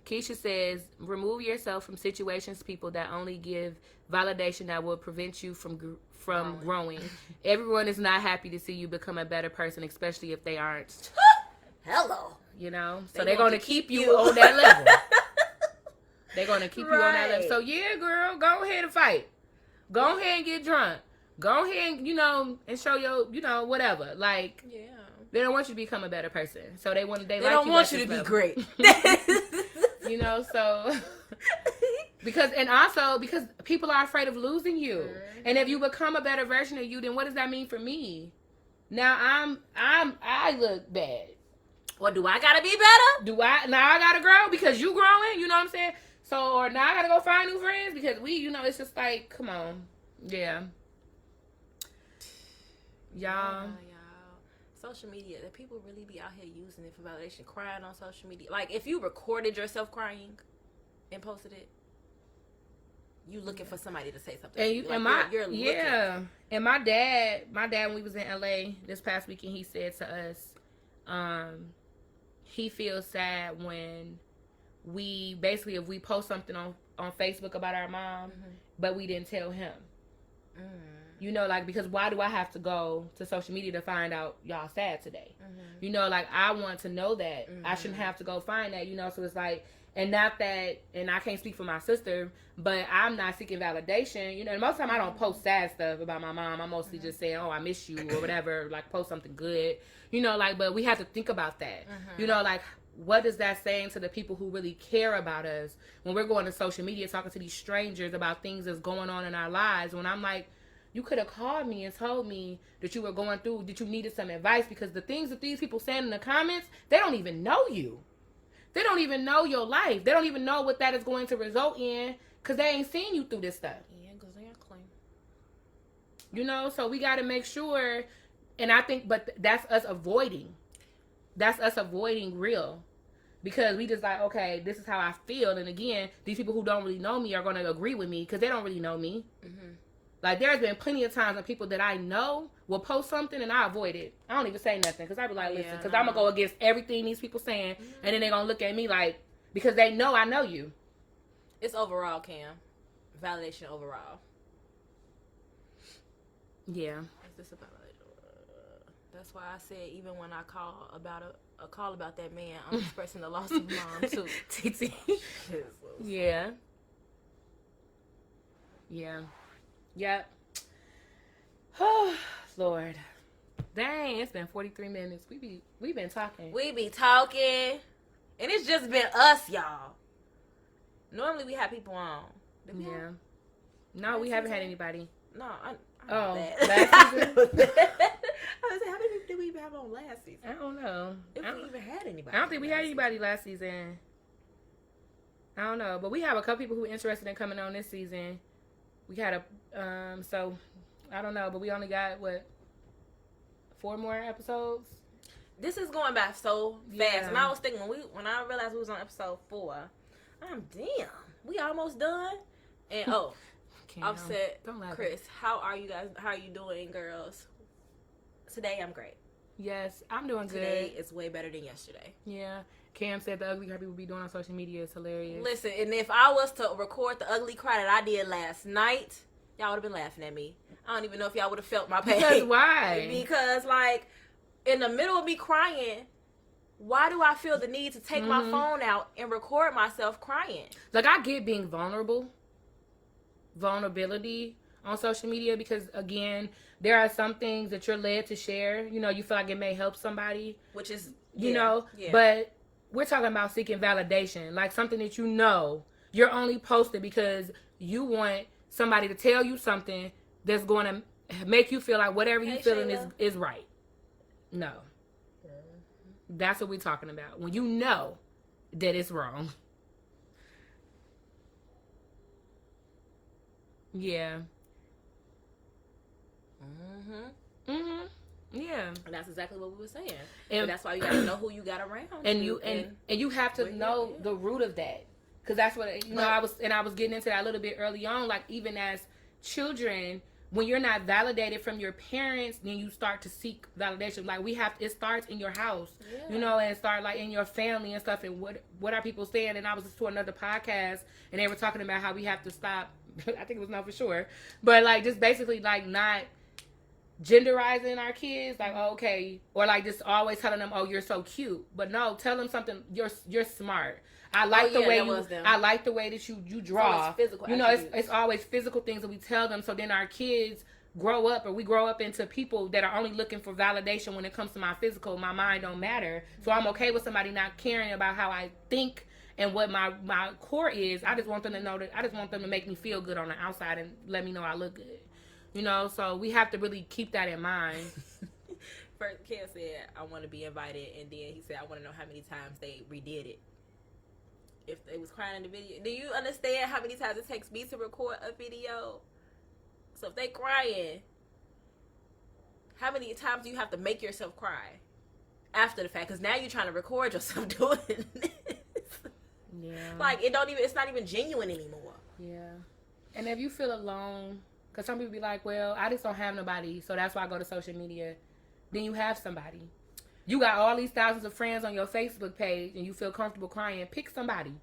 Keisha says, remove yourself from situations, people that only give validation that will prevent you from growing. Everyone is not happy to see you become a better person, especially if they aren't. Hello. You know? So they're going to keep you on that level. They're going to keep you on that level. So, yeah, girl, go ahead and fight. Go ahead and get drunk. Go ahead and, you know, and show your, you know, whatever. Like, yeah. They don't want you to become a better person. So they don't want you to be great. You know, so because people are afraid of losing you. Mm-hmm. And if you become a better version of you, then what does that mean for me? Now I look bad. Well, do I gotta be better? Now I gotta grow because you growing, you know what I'm saying? So, or now I gotta go find new friends because you know, it's just like, come on. Yeah. Y'all. Social media, that people really be out here using it for validation, crying on social media. Like, if you recorded yourself crying and posted it, you looking for somebody to say something. And you're looking. And my dad, when we was in LA this past weekend, he said to us, he feels sad when we basically, if we post something on Facebook about our mom, but we didn't tell him. You know, like, because why do I have to go to social media to find out y'all sad today? You know, like, I want to know that. I shouldn't have to go find that, you know, so it's like, and not that, and I can't speak for my sister, but I'm not seeking validation, you know, and most of the time I don't post sad stuff about my mom. I mostly just say, oh, I miss you, or whatever, like, post something good, you know, like, but we have to think about that, you know, like, what is that saying to the people who really care about us when we're going to social media talking to these strangers about things that's going on in our lives, when I'm like, you could have called me and told me that you were going through, that you needed some advice, because the things that these people saying in the comments, they don't even know you. They don't even know your life. They don't even know what that is going to result in, because they ain't seen you through this stuff. Yeah, because they ain't clean. You know, so we got to make sure, and I think, but that's us avoiding. That's us avoiding real. Because we just like, okay, this is how I feel. And again, these people who don't really know me are going to agree with me because they don't really know me. Like, there's been plenty of times when people that I know will post something and I avoid it. I don't even say nothing because I be like, listen, because I'm going to go against everything these people saying. And then they're going to look at me like, because they know I know you. It's overall, Cam. Validation overall. Yeah. It's just about, that's why I said, even when I call about a call about that man, I'm expressing the loss of mom too. TT. Yeah. Yeah. Yep. Oh, Lord. Dang, it's been 43 minutes. We've been talking. We be talking. And it's just been us, y'all. Normally we have people on. Yeah. No, we haven't had anybody. No, I last season? I was like, how many did we even have on last season? I don't know. If we even had anybody. I don't think we had anybody last season. I don't know. But we have a couple people who are interested in coming on this season. We had so I don't know, but we only got 4 more episodes. This is going back so fast, and I was thinking when I realized we was on episode 4, damn, we almost done. And Offset, Chris, how are you guys? How are you doing, girls? Today I'm great. Yes, I'm doing good. Today is way better than yesterday. Yeah. Cam said the ugly cry people be doing on social media is hilarious. Listen, and if I was to record the ugly cry that I did last night, y'all would have been laughing at me. I don't even know if y'all would have felt my pain. Because why? Because, like, in the middle of me crying, why do I feel the need to take my phone out and record myself crying? Like, I get being vulnerability on social media because, again, there are some things that you're led to share. You know, you feel like it may help somebody. Which is, you know, but we're talking about seeking validation. Like, something that you know you're only posting because you want somebody to tell you something that's going to make you feel like whatever you're feeling is right. No. That's what we're talking about. When you know that it's wrong. Yeah. Yeah. And that's exactly what we were saying. And that's why you gotta know who you got around. And you have to know the root of that. Because that's what I was getting into that a little bit early on. Like, even as children, when you're not validated from your parents, then you start to seek validation. Like, it starts in your house, you know, and start like in your family and stuff. And what are people saying? And I was listening to another podcast, and they were talking about how we have to stop. I think it was Not For Sure, but like just basically like not genderizing our kids, like, oh, okay, or like just always telling them, oh, you're so cute. But no, tell them something. You're smart. I like the way that you draw. It's physical, you know, it's always physical things that we tell them. So then our kids we grow up into people that are only looking for validation when it comes to my physical. My mind don't matter. So I'm okay with somebody not caring about how I think and what my core is. I just want them to know that. I just want them to make me feel good on the outside and let me know I look good. You know, so we have to really keep that in mind. First, Ken said, I want to be invited. And then he said, I want to know how many times they redid it. If they was crying in the video. Do you understand how many times it takes me to record a video? So if they crying, how many times do you have to make yourself cry after the fact? Because now you're trying to record yourself doing this. Yeah. Like, it's not even genuine anymore. Yeah. And if you feel alone, because some people be like, well, I just don't have nobody, so that's why I go to social media. Then you have somebody. You got all these thousands of friends on your Facebook page, and you feel comfortable crying. Pick somebody.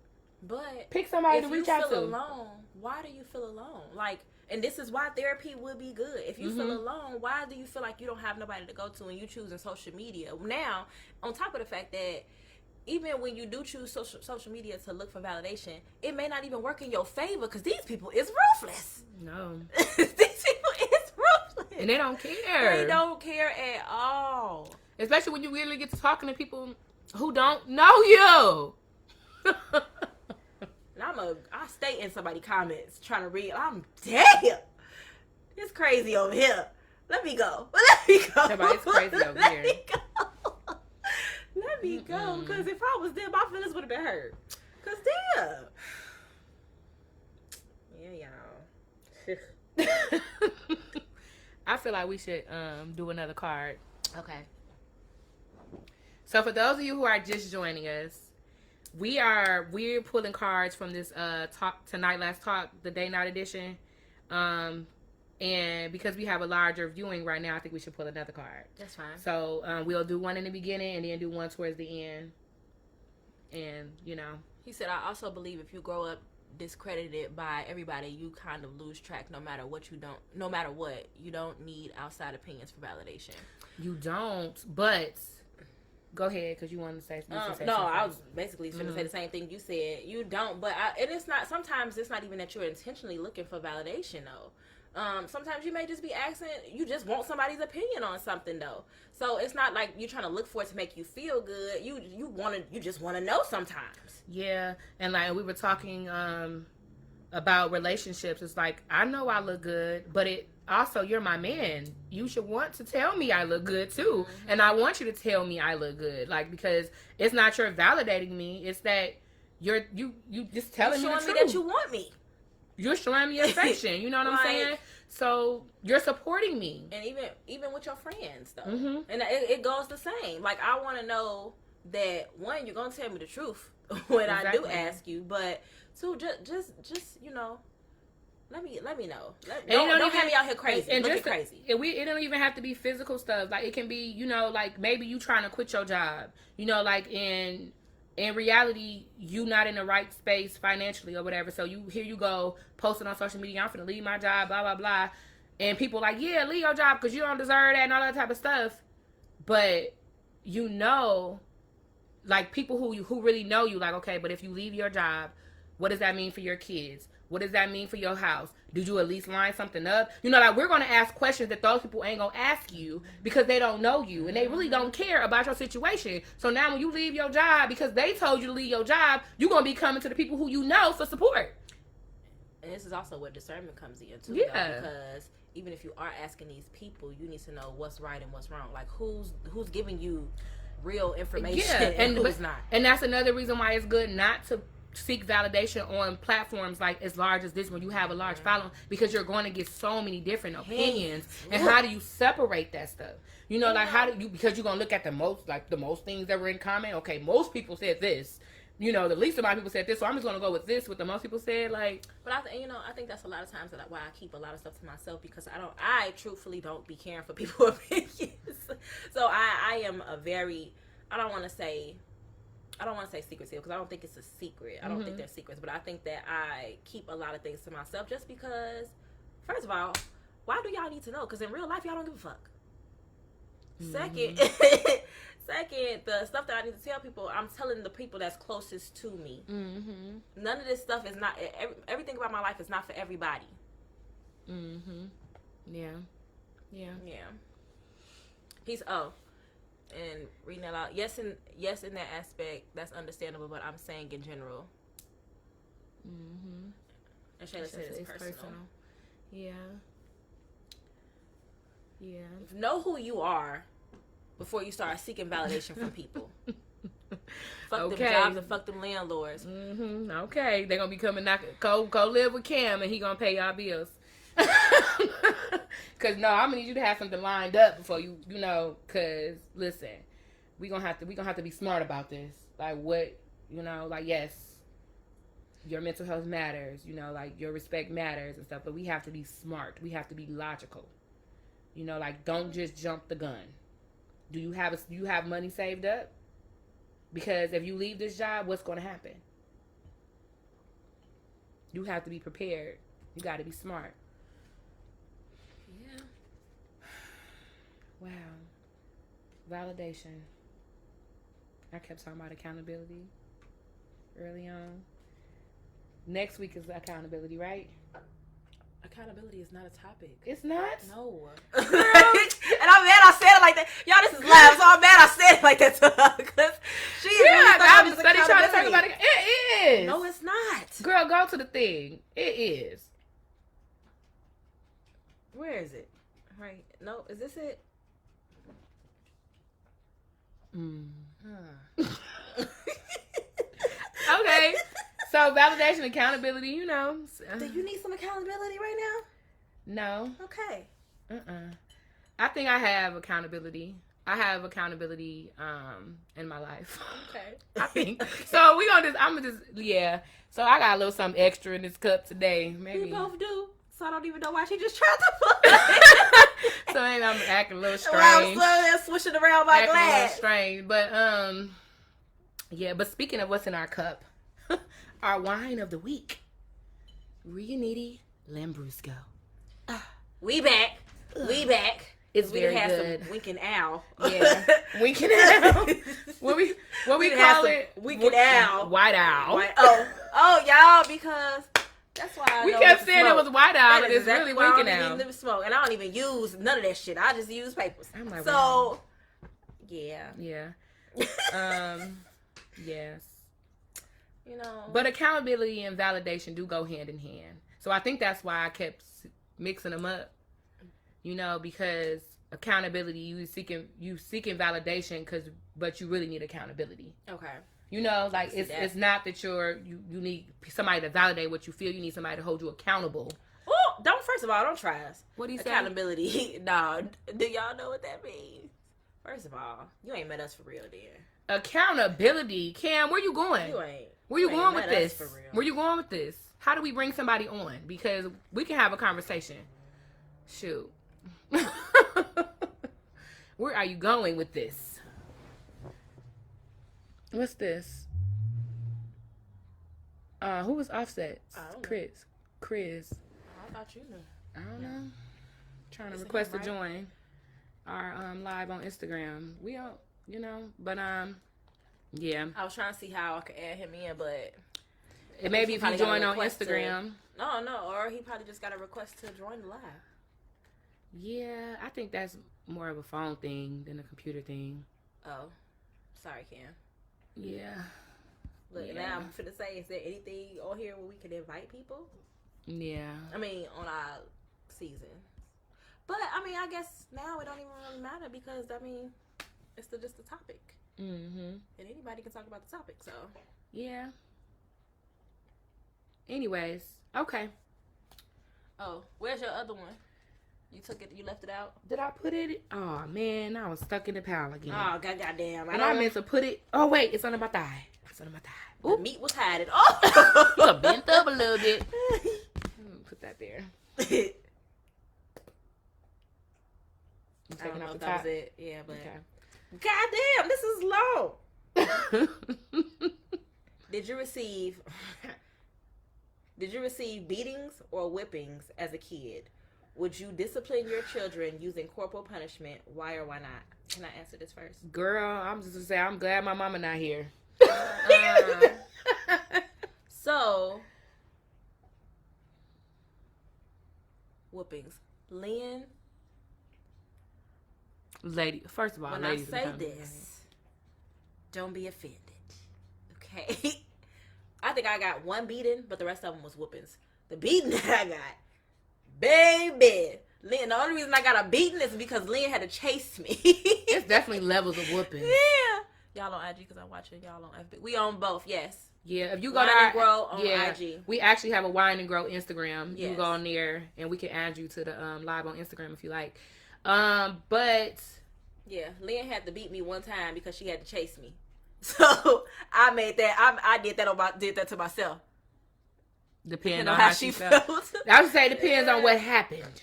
But pick somebody to reach out to. If you feel alone, why do you feel alone? Like, and this is why therapy would be good. If you feel alone, why do you feel like you don't have nobody to go to and you choosing social media? Now, on top of the fact that even when you do choose social media to look for validation, it may not even work in your favor because these people is ruthless. No. These people is ruthless. And they don't care. They don't care at all. Especially when you really get to talking to people who don't know you. And I stay in somebody's comments trying to read. Damn. It's crazy over here. Let me go. It's crazy over here. Let me go. Because if I was there, my feelings would have been hurt. Because damn. Yeah, y'all. I feel like we should do another card. Okay. So for those of you who are just joining us, we're pulling cards from this talk tonight, last talk, the day night edition. And because we have a larger viewing right now, I think we should pull another card. That's fine. So we'll do one in the beginning and then do one towards the end. And, you know. He said, I also believe if you grow up discredited by everybody, you kind of lose track no matter what. You don't need outside opinions for validation. You don't, but go ahead, because you wanted to say something. No, I was basically going to say the same thing you said. You don't, but sometimes it's not even that you're intentionally looking for validation, though. Sometimes you may just be asking, you just want somebody's opinion on something, though. So it's not like you're trying to look for it to make you feel good. You just want to know sometimes. Yeah, and like we were talking about relationships. It's like, I know I look good, but also you're my man. You should want to tell me I look good too, and I want you to tell me I look good, like, because it's not you're validating me. It's that you just telling me the truth. Showing me that you want me. You're showing me affection. You know what I'm saying? So you're supporting me. And even with your friends, though. And it goes the same. Like, I want to know that, one, you're going to tell me the truth when I do ask you. But, two, just Let me know. Don't have me out here crazy. And looking crazy. It don't even have to be physical stuff. Like it can be, you know, like maybe you trying to quit your job. You know, like in reality, you not in the right space financially or whatever. So here you go posting on social media. I'm finna leave my job. Blah blah blah. And people like, yeah, leave your job because you don't deserve that and all that type of stuff. But you know, like people who really know you, like, okay, but if you leave your job, what does that mean for your kids? What does that mean for your house? Did you at least line something up? You know, like we're going to ask questions that those people ain't going to ask you because they don't know you and they really don't care about your situation. So now when you leave your job because they told you to leave your job, you're going to be coming to the people who you know for support. And this is also where discernment comes in too. Yeah. Because even if you are asking these people, you need to know what's right and what's wrong. Like who's giving you real information and who's not. And that's another reason why it's good not to seek validation on platforms like as large as this when you have a large following, because you're going to get so many different opinions. And how do you separate that stuff? You know, like how do you, because you're going to look at the most things that were in common. Okay, most people said this. You know, the least amount of people said this, so I'm just going to go with this, what the most people said. Like, but I think that's a lot of times why I keep a lot of stuff to myself, because I truthfully don't be caring for people's opinions. So I am a very, I don't want to say secretive, because I don't think it's a secret. I don't think they're secrets, but I think that I keep a lot of things to myself just because, first of all, why do y'all need to know? Because in real life, y'all don't give a fuck. Second, the stuff that I need to tell people, I'm telling the people that's closest to me. None of this stuff is not, everything about my life is not for everybody. Yeah. And reading that out, yes, in that aspect, that's understandable, but I'm saying in general. And Shayla said it's personal. Yeah. Know who you are before you start seeking validation from people. Fuck them jobs and fuck them landlords. Okay, they're gonna be coming go live with Cam and he gonna pay y'all bills. Cause no, I'm gonna need you to have something lined up before you know. Cause listen, we gonna have to be smart about this. Like what, you know, like yes, your mental health matters. You know, like your respect matters and stuff. But we have to be smart. We have to be logical. You know, like don't just jump the gun. Do you have money saved up? Because if you leave this job, what's gonna happen? You have to be prepared. You got to be smart. Yeah. Wow. Validation. I kept talking about accountability early on. Next week is accountability, right? Accountability is not a topic. It's not? No. And I'm mad I said it like that. Y'all, this is live, so I'm mad I said it like that to her. Because she is I'm study trying to talk about it. It is. No, it's not. Girl, go to the thing. It is. Where is it? Right. No, is this it? Okay. So validation, accountability, you know. Do you need some accountability right now? No. Okay. I think I have accountability. I have accountability in my life. Okay. I think. So yeah. So I got a little something extra in this cup today. Maybe. We both do. So I don't even know why she just tried to put it. So maybe I'm acting a little strange. I'm swishing around my glass. A little strange. But yeah, but speaking of what's in our cup, our wine of the week, Riuniti Lambrusco. We back. It's very had good. Some winking owl. Yeah, winking owl. What we call it? Winking owl. White owl. Oh, y'all, because that's why I we kept saying it was white owl, but it's really winking owl. I smoke, and I don't even use none of that shit. I just use papers. I'm like, so, wow. Yeah. Yes. You know. But accountability and validation do go hand in hand. So I think that's why I kept mixing them up. You know, because accountability, you seeking validation, but you really need accountability. Okay. You know, like it's not that you need somebody to validate what you feel. You need somebody to hold you accountable. Oh, first of all, don't try us. What do you say? Accountability. Nah, do y'all know what that means? First of all, you ain't met us for real, dear. Accountability, Cam. Where you going? You ain't. Where you going with this? Where you going with this? How do we bring somebody on? Because we can have a conversation. Shoot. Where are you going with this? What's this? Who was Offset? Chris. I thought you knew. I don't know. Trying to request to join our live on Instagram. We don't, but yeah. I was trying to see how I could add him in, but maybe if you join on Instagram. No, or he probably just got a request to join the live. Yeah, I think that's more of a phone thing than a computer thing. Oh, sorry, Cam. Yeah. Look, now I'm finna say, is there anything on here where we can invite people? Yeah. I mean, on our season. But, I mean, I guess now it don't even really matter because, I mean, it's just a topic. Mm-hmm. And anybody can talk about the topic, so. Yeah. Anyways, okay. Oh, where's your other one? You took it, you left it out? Did I put it? Oh, man, I was stuck in the pile again. Oh, goddamn. I meant to put it. Oh, wait, it's under my thigh. It's under my thigh. Ooh. The meat was hiding. Oh! Look, bent up a little bit. Put that there. I don't know if that was it. Yeah, but. Okay. Goddamn, this is long. Did you receive beatings or whippings as a kid? Would you discipline your children using corporal punishment? Why or why not? Can I answer this first? Girl, I'm just gonna say I'm glad my mama not here. So, whoopings. Lynn. Lady, first of all, when ladies, I say this, don't be offended. Okay? I think I got one beating, but the rest of them was whoopings. The beating that I got, baby. Lynn, the only reason I got a beating is because Lynn had to chase me. It's definitely levels of whooping. Yeah. Y'all on IG because I'm watching y'all on FB. We on both, yes. Yeah, if you go to Wine&Grow on IG. We actually have a Wine&Grow Instagram. Yes. You can go on there and we can add you to the live on Instagram if you like. But yeah, Lynn had to beat me one time because she had to chase me. So I made that. I did that to myself. Depending on how she felt. I would say it depends on what happened,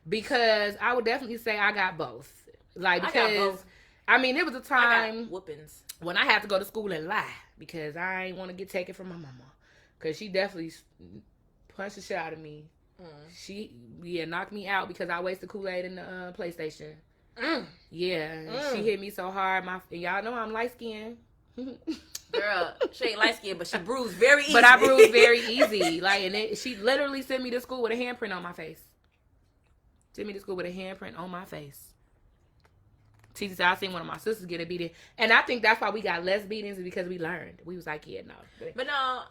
because I would definitely say I got both. I mean, it was a time whoopings when I had to go to school and lie because I ain't want to get taken from my mama, because she definitely punched the shit out of me. She knocked me out because I wasted Kool-Aid in the PlayStation. She hit me so hard. And y'all know I'm light skinned. Girl, she ain't light skinned, but she bruised very easy. But I bruised very easy. She literally sent me to school with a handprint on my face. Sent me to school with a handprint on my face. Teacher said I seen one of my sisters get a beating, and I think that's why we got less beatings, is because we learned. We was like, no. But no,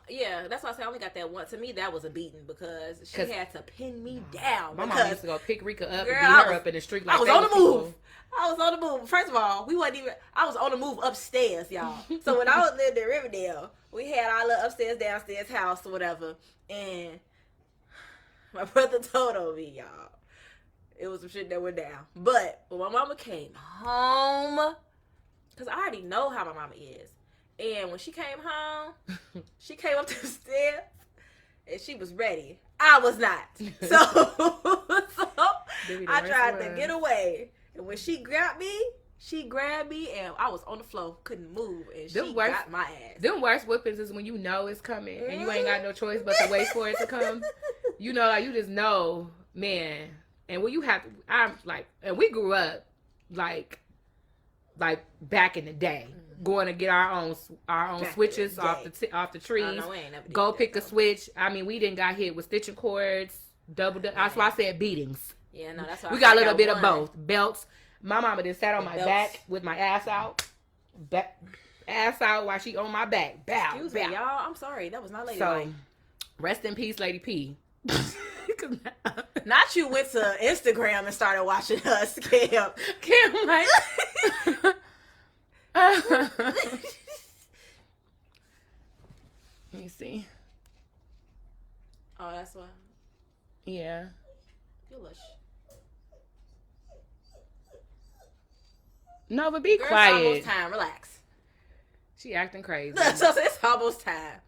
that's why I said I only got that one. To me, that was a beating because she had to pin me down. My mom used to go pick Rika up and beat her up in the street. I was on the move. I was on the move. First of all, I was on the move upstairs, y'all. So when I was living in Riverdale, we had our little upstairs, downstairs house or whatever, and my brother told on me, y'all. It was some shit that went down. But when my mama came home, because I already know how my mama is. And when she came home, she came up the stairs and she was ready. I was not. So I tried to get away. And when she grabbed me and I was on the floor, couldn't move. And she got my ass. Them worst whippings is when you know it's coming and you ain't got no choice but to wait for it to come. You know, you just know, man. And when you have to, and we grew up like back in the day, going to get our own switches off the trees. Go pick a switch. I mean, we didn't got hit with stitching cords, that's why I said beatings. Yeah, no, that's why we got a little bit of both. Belts. My mama just sat on my back with my ass out, while she on my back. Bow. Excuse me, y'all. I'm sorry, that was not ladylike. So, rest in peace, Lady P. Not you went to Instagram and started watching us, Cam. Like, let me see. Oh, that's why. Yeah. You lush. No, but be quiet. It's almost time. Relax. She acting crazy. So it's almost time.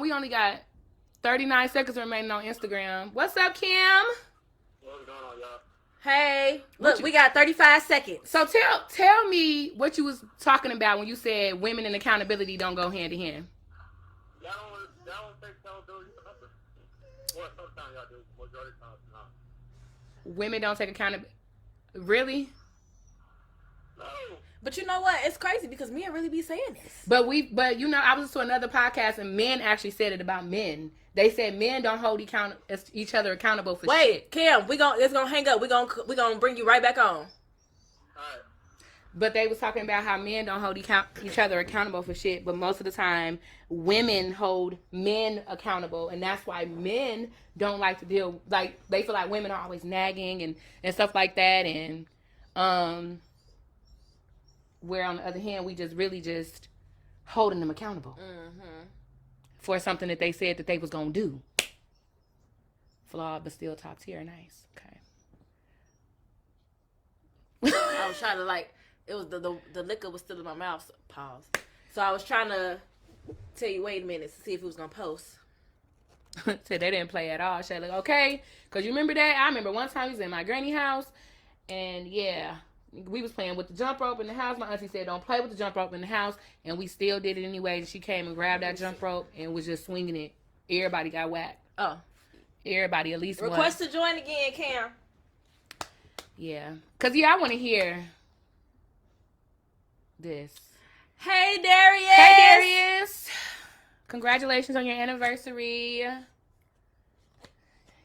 We only got 39 seconds remaining on Instagram. What's up, Kim? What's going on, y'all? Hey, look, we got 35 seconds. So tell me what you was talking about when you said women and accountability don't go hand in hand. Y'all don't take accountability for nothing. Well, sometimes y'all do. Majority of the time, no. Women don't take accountability. Really? No. But you know what? It's crazy because men really be saying this. But I was to another podcast and men actually said it about men. They said men don't hold each other accountable for shit. Wait, Kim, it's gonna hang up. We gonna bring you right back on. All right. But they was talking about how men don't hold each other accountable for shit, but most of the time women hold men accountable, and that's why men don't like to deal, like they feel like women are always nagging and stuff like that, and where on the other hand we just holding them accountable for something that they said that they was gonna do. Flawed but still top tier, nice. Okay. I was trying to it was the liquor was still in my mouth. So, pause. So I was trying to tell you, wait a minute, to see if it was gonna post. Said they didn't play at all. She like, okay, because you remember that? I remember one time we was in my granny house, and yeah, we was playing with the jump rope in the house. My auntie said, don't play with the jump rope in the house, and we still did it anyway. She came and grabbed that jump rope and was just swinging it. Everybody got whacked. Oh. Everybody, at least once. Request to join again, Cam. Yeah. Because, yeah, I want to hear this. Hey, Darius. Hey, Darius. Congratulations on your anniversary.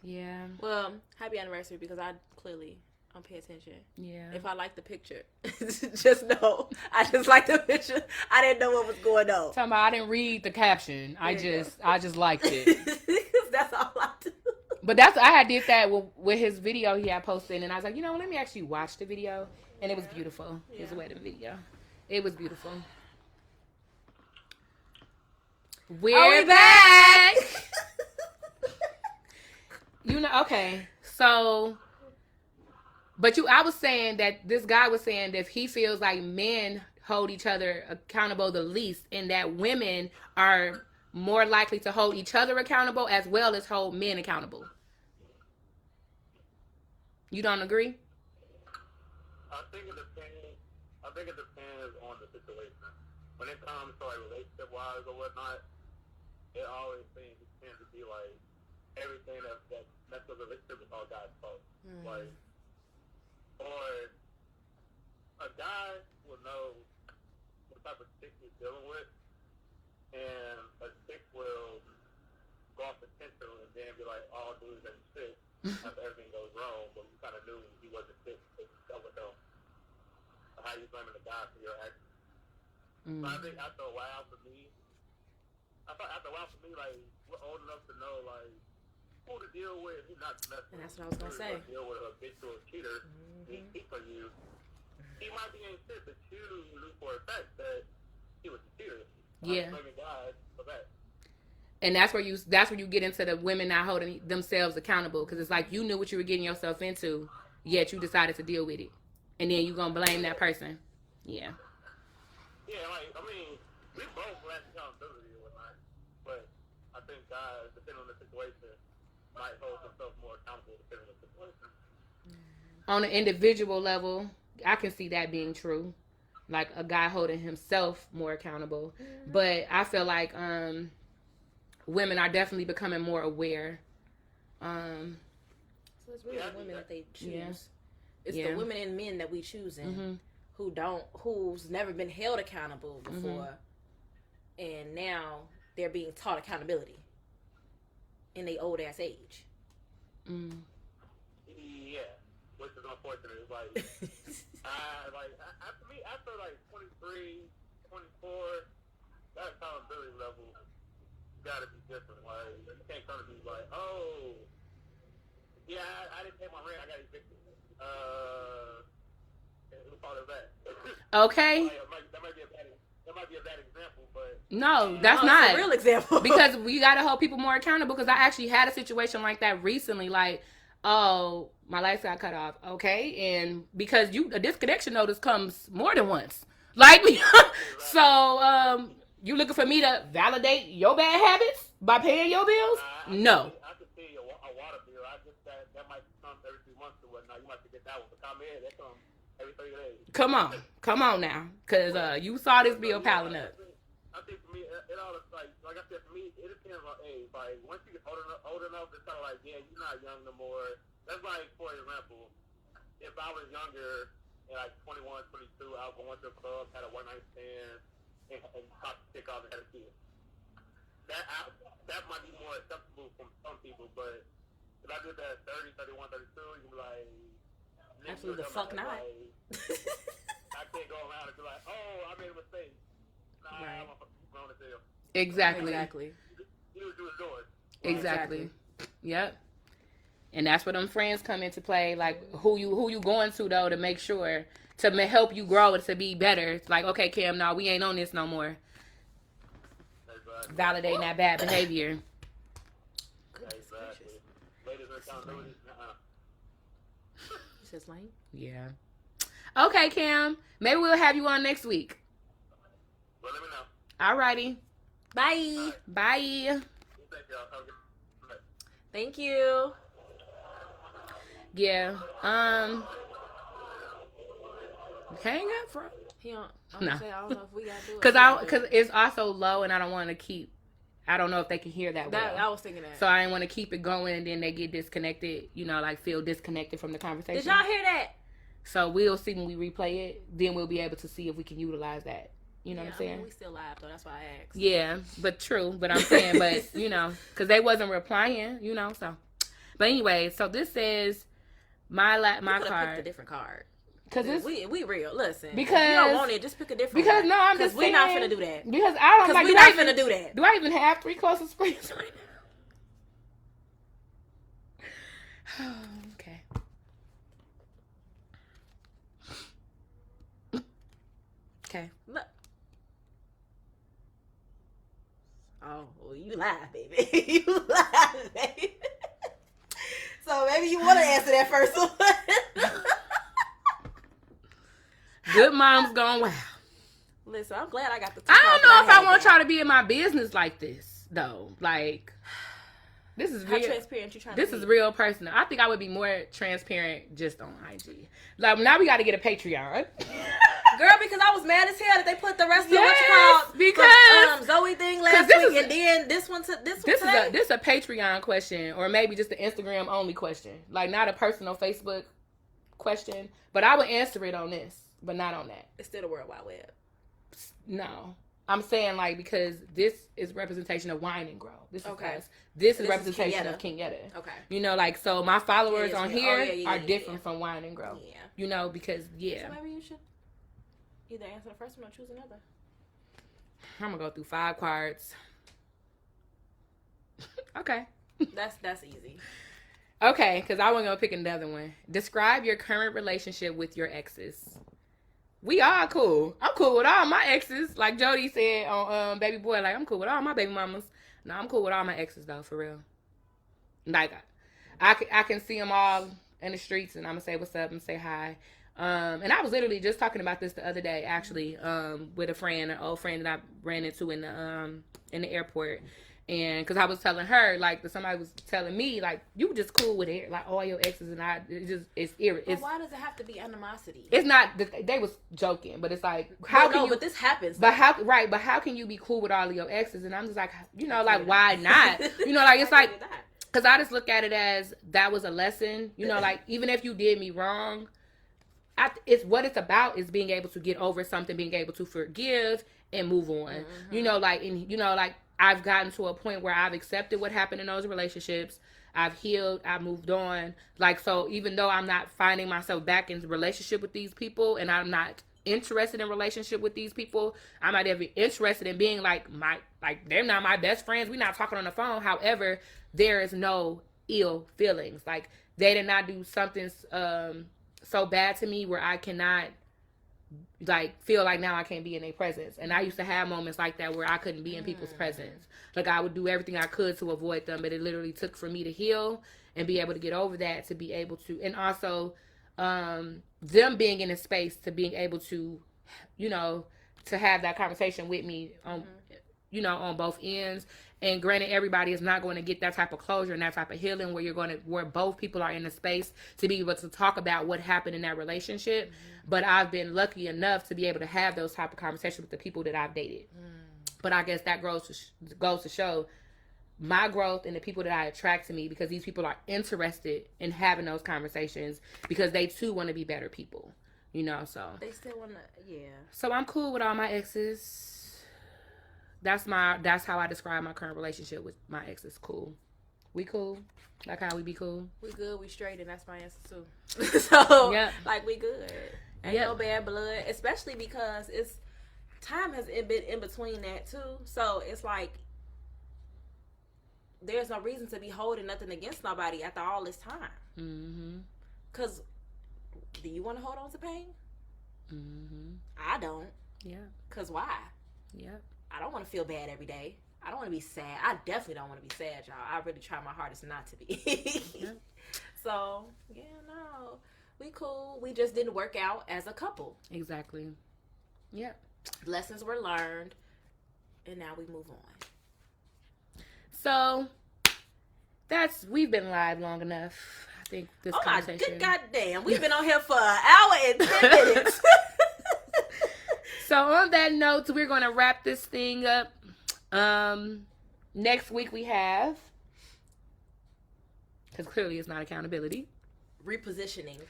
Yeah. Well, happy anniversary because I don't pay attention. Yeah. If I like the picture, just know I just like the picture. I didn't know what was going on. Talking about I didn't read the caption. I just liked it. That's all I do. But I did that with his video he had posted, and I was like, let me actually watch the video, and it was beautiful. Yeah. His wedding video. It was beautiful. We're back. Okay. So, but I was saying that this guy was saying that he feels like men hold each other accountable the least, and that women are more likely to hold each other accountable as well as hold men accountable. You don't agree? I think it depends on the situation. When it comes to relationship wise or whatnot, it always tends to be like everything that messes with the relationship is all God's fault. Like, or a guy will know what type of chick he's dealing with, and a chick will go off potential and then be like, all dudes ain't shit after everything goes wrong, but you kind of knew he wasn't shit because you dealt with him. How you blaming the guy for your actions? So I think after a while for me, like, we're old enough to know, like, who to deal with, who not to mess with. And that's what I was going to say. Deal with a habitual cheater, he cheats on you. He might be ain't shit, but you knew for a fact that he was a cheater. Yeah. Blaming God for that. And that's where you get into the women not holding themselves accountable, because it's like you knew what you were getting yourself into, yet you decided to deal with it, and then you gonna blame that person. Yeah. Yeah, like, I mean, we both lack accountability or whatnot, but I think guys, depending on the situation, might hold themselves more accountable depending on the situation. On an individual level, I can see that being true. Like a guy holding himself more accountable. But I feel like women are definitely becoming more aware. So it's really the women that they choose. It's the women and men that we choosing who's never been held accountable before, and now they're being taught accountability in their old ass age. Yeah, which is unfortunate. It's like, after like 23, 24, that accountability level gotta be different. Like, you can't come to me like, oh, yeah, I didn't pay my rent, I got evicted. We'll call it that. Okay. That might be a bad example, but no, that's not a real example. Because we gotta hold people more accountable. Because I actually had a situation like that recently. Like, oh, my lights got cut off. Okay, and because a disconnection notice comes more than once. Like, so You looking for me to validate your bad habits by paying your bills? No. I could pay a water bill. I just that might come every 3 months or whatnot. You might have to get that one. But ComEd, that comes every 30 days. Come on now, cause you saw this bill piling up. I think for me, it all like I said, for me, it depends on age. Like once you get old enough, it's kind of like, yeah, you're not young no more. That's like, for example, if I was younger, at like 21, 22, I went to a club, had a one-night stand, and popped the chick off and had a kid. That might be more acceptable from some people, but if I did that at 30, 31, 32, you'd be like, absolutely the fuck not. Like, I can't go around and be like, oh, I made a mistake. Nah, right. I'm grown as hell. Exactly. You do it yours. Exactly. Yep. And that's where them friends come into play. Like who you going to though to make sure to help you grow to be better. It's like, okay, Cam, no, we ain't on this no more. Exactly. Validating that bad behavior. Exactly. Ladies are accountability. It's just lame. Yeah. Okay, Cam. Maybe we'll have you on next week. Well, let me know. Alrighty. Bye. Bye. Thank you. Yeah. Hang up, bro. He don't. No. I don't know if we gotta do it. Cause it's also low, and I don't want to keep. I don't know if they can hear that well. I was thinking that. So I didn't want to keep it going, and then they get disconnected. You know, like feel disconnected from the conversation. Did y'all hear that? So we'll see when we replay it. Then we'll be able to see if we can utilize that. You know what I'm saying? I mean, we still live though. That's why I asked. Yeah, but true. But I'm saying, but you know, because they wasn't replying. You know, so. But anyway, so this says my card. Picked a different card. Cause we real. Listen, because if you don't want it, just pick a different. Because one. No, I'm just saying. We're not finna do that. Because I don't like. We're not finna do that. Do I even have 3 closest friends right now? Okay. Okay. Look. Oh, well, you lied, baby. You lied, baby. So maybe you want to answer that first one. Good mom's gone wild. Listen, I'm glad I got the. I don't know if I want y'all to be in my business like this, though. Like, this is how real. Transparent you trying this to is be? Real personal. I think I would be more transparent just on IG. Like, now we got to get a Patreon. Girl, because I was mad as hell that they put the rest of because Zoe thing last week, and then this one today. This is a Patreon question, or maybe just an Instagram only question, like not a personal Facebook question. But I would answer it on this, but not on that. It's still the World Wide Web. No, I'm saying like because this is representation of Wine and Grow. This is okay. This is representation of Kenyatta. Okay. You know, like so my followers on here are different from Wine and Grow. Yeah. You know, because So maybe you should either answer the first one or choose another. I'm gonna go through 5 cards. Okay. That's easy. Okay, because I wasn't gonna pick another one. Describe your current relationship with your exes. We are cool. I'm cool with all my exes. Like Jody said on Baby Boy, like I'm cool with all my baby mamas. No, I'm cool with all my exes though, for real. Like I can see them all in the streets, and I'm gonna say what's up and say hi. And I was literally just talking about this the other day, actually, with a friend, an old friend that I ran into in the airport. And because I was telling her, like, somebody was telling me, like, you just cool with it, like, all your exes, and it's irritating. But why does it have to be animosity? It's not, they was joking, but it's like, how can you. But this happens. But how can you be cool with all of your exes? And I'm just like, you know, like, why not? You know, like, it's like, because I just look at it as that was a lesson, you know, like, even if you did me wrong, it's what it's about is being able to get over something, being able to forgive and move on. Mm-hmm. You know, like, and you know, like I've gotten to a point where I've accepted what happened in those relationships. I've healed. I've moved on. Like, so even though I'm not finding myself back in relationship with these people, and I'm not interested in relationship with these people, I'm not even interested in being like they're not my best friends. We're not talking on the phone. However, there is no ill feelings. Like, they did not do something so bad to me where I cannot like feel like now I can't be in their presence. And I used to have moments like that where I couldn't be in people's presence. Like, I would do everything I could to avoid them, but it literally took for me to heal and be able to get over that, to be able to, and also them being in a space to being able to, you know, to have that conversation with me you know, on both ends. And granted, everybody is not going to get that type of closure and that type of healing where both people are in the space to be able to talk about what happened in that relationship. Mm-hmm. But I've been lucky enough to be able to have those type of conversations with the people that I've dated. But I guess that goes to show my growth and the people that I attract to me, because these people are interested in having those conversations because they too want to be better people, you know. So they still want to, yeah. So I'm cool with all my exes. That's how I describe my current relationship with my exes. Cool. We cool. Like how we be cool. We good. We straight, and that's my answer too. So yep. Like we good. Ain't no bad blood, especially because time has been in between that too. So it's like there's no reason to be holding nothing against nobody after all this time. Mm-hmm. Cause do you want to hold on to pain? Mm-hmm. I don't. Yeah. Cause why? Yeah. I don't want to feel bad every day. I don't want to be sad. I definitely don't want to be sad, y'all. I really try my hardest not to be. Yeah. So, yeah, no. We cool. We just didn't work out as a couple. Exactly. Yeah. Lessons were learned. And now we move on. So, we've been live long enough. I think this conversation. Oh, my good goddamn. We've been on here for an hour and 10 minutes. So on that note, we're going to wrap this thing up. Next week we have, because clearly it's not accountability. Repositioning.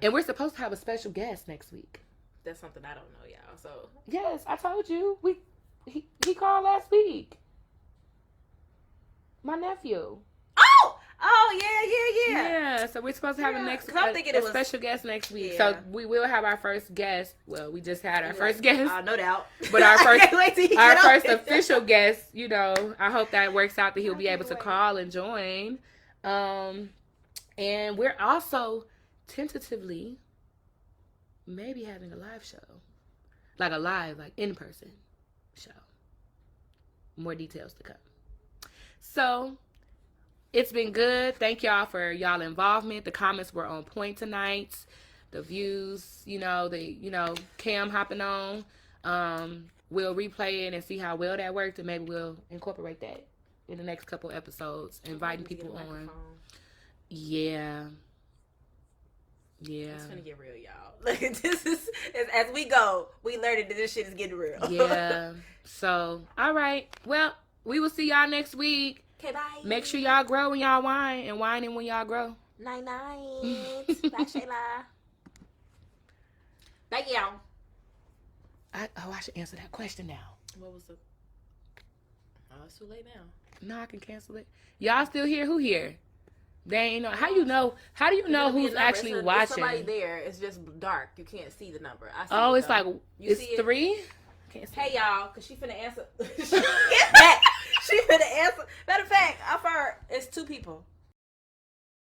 And we're supposed to have a special guest next week. That's something I don't know, y'all. So yes, I told you. He called last week. My nephew. Oh, yeah. Yeah, so we're supposed to have a special guest next week. Yeah. So we will have our first guest. Well, we just had our first guest. No doubt. But our first official guest, you know, I hope that works out that he'll be able to call and join. And we're also tentatively maybe having a live show. Like in-person show. More details to come. So it's been good. Thank y'all for y'all involvement. The comments were on point tonight. The views, Cam hopping on. We'll replay it and see how well that worked, and maybe we'll incorporate that in the next couple episodes, inviting people on. Yeah. It's gonna get real, y'all. Like, this is as we go, we learned that this shit is getting real. Yeah. So, all right. Well, we will see y'all next week. Okay, bye. Make sure y'all grow when y'all wine, and whining when y'all grow. Night. Bye, Shayla. Thank y'all. I should answer that question now. What was the... Oh, it's too late now. No, I can cancel it. Y'all still here? Who here? They ain't know. How do you know who's actually watching? There's somebody there. It's just dark. You can't see the number. I see it's like it's 3. Can't see hey y'all, cause she finna answer. Get back. She finna answer. Matter of fact, I've heard it's 2 people.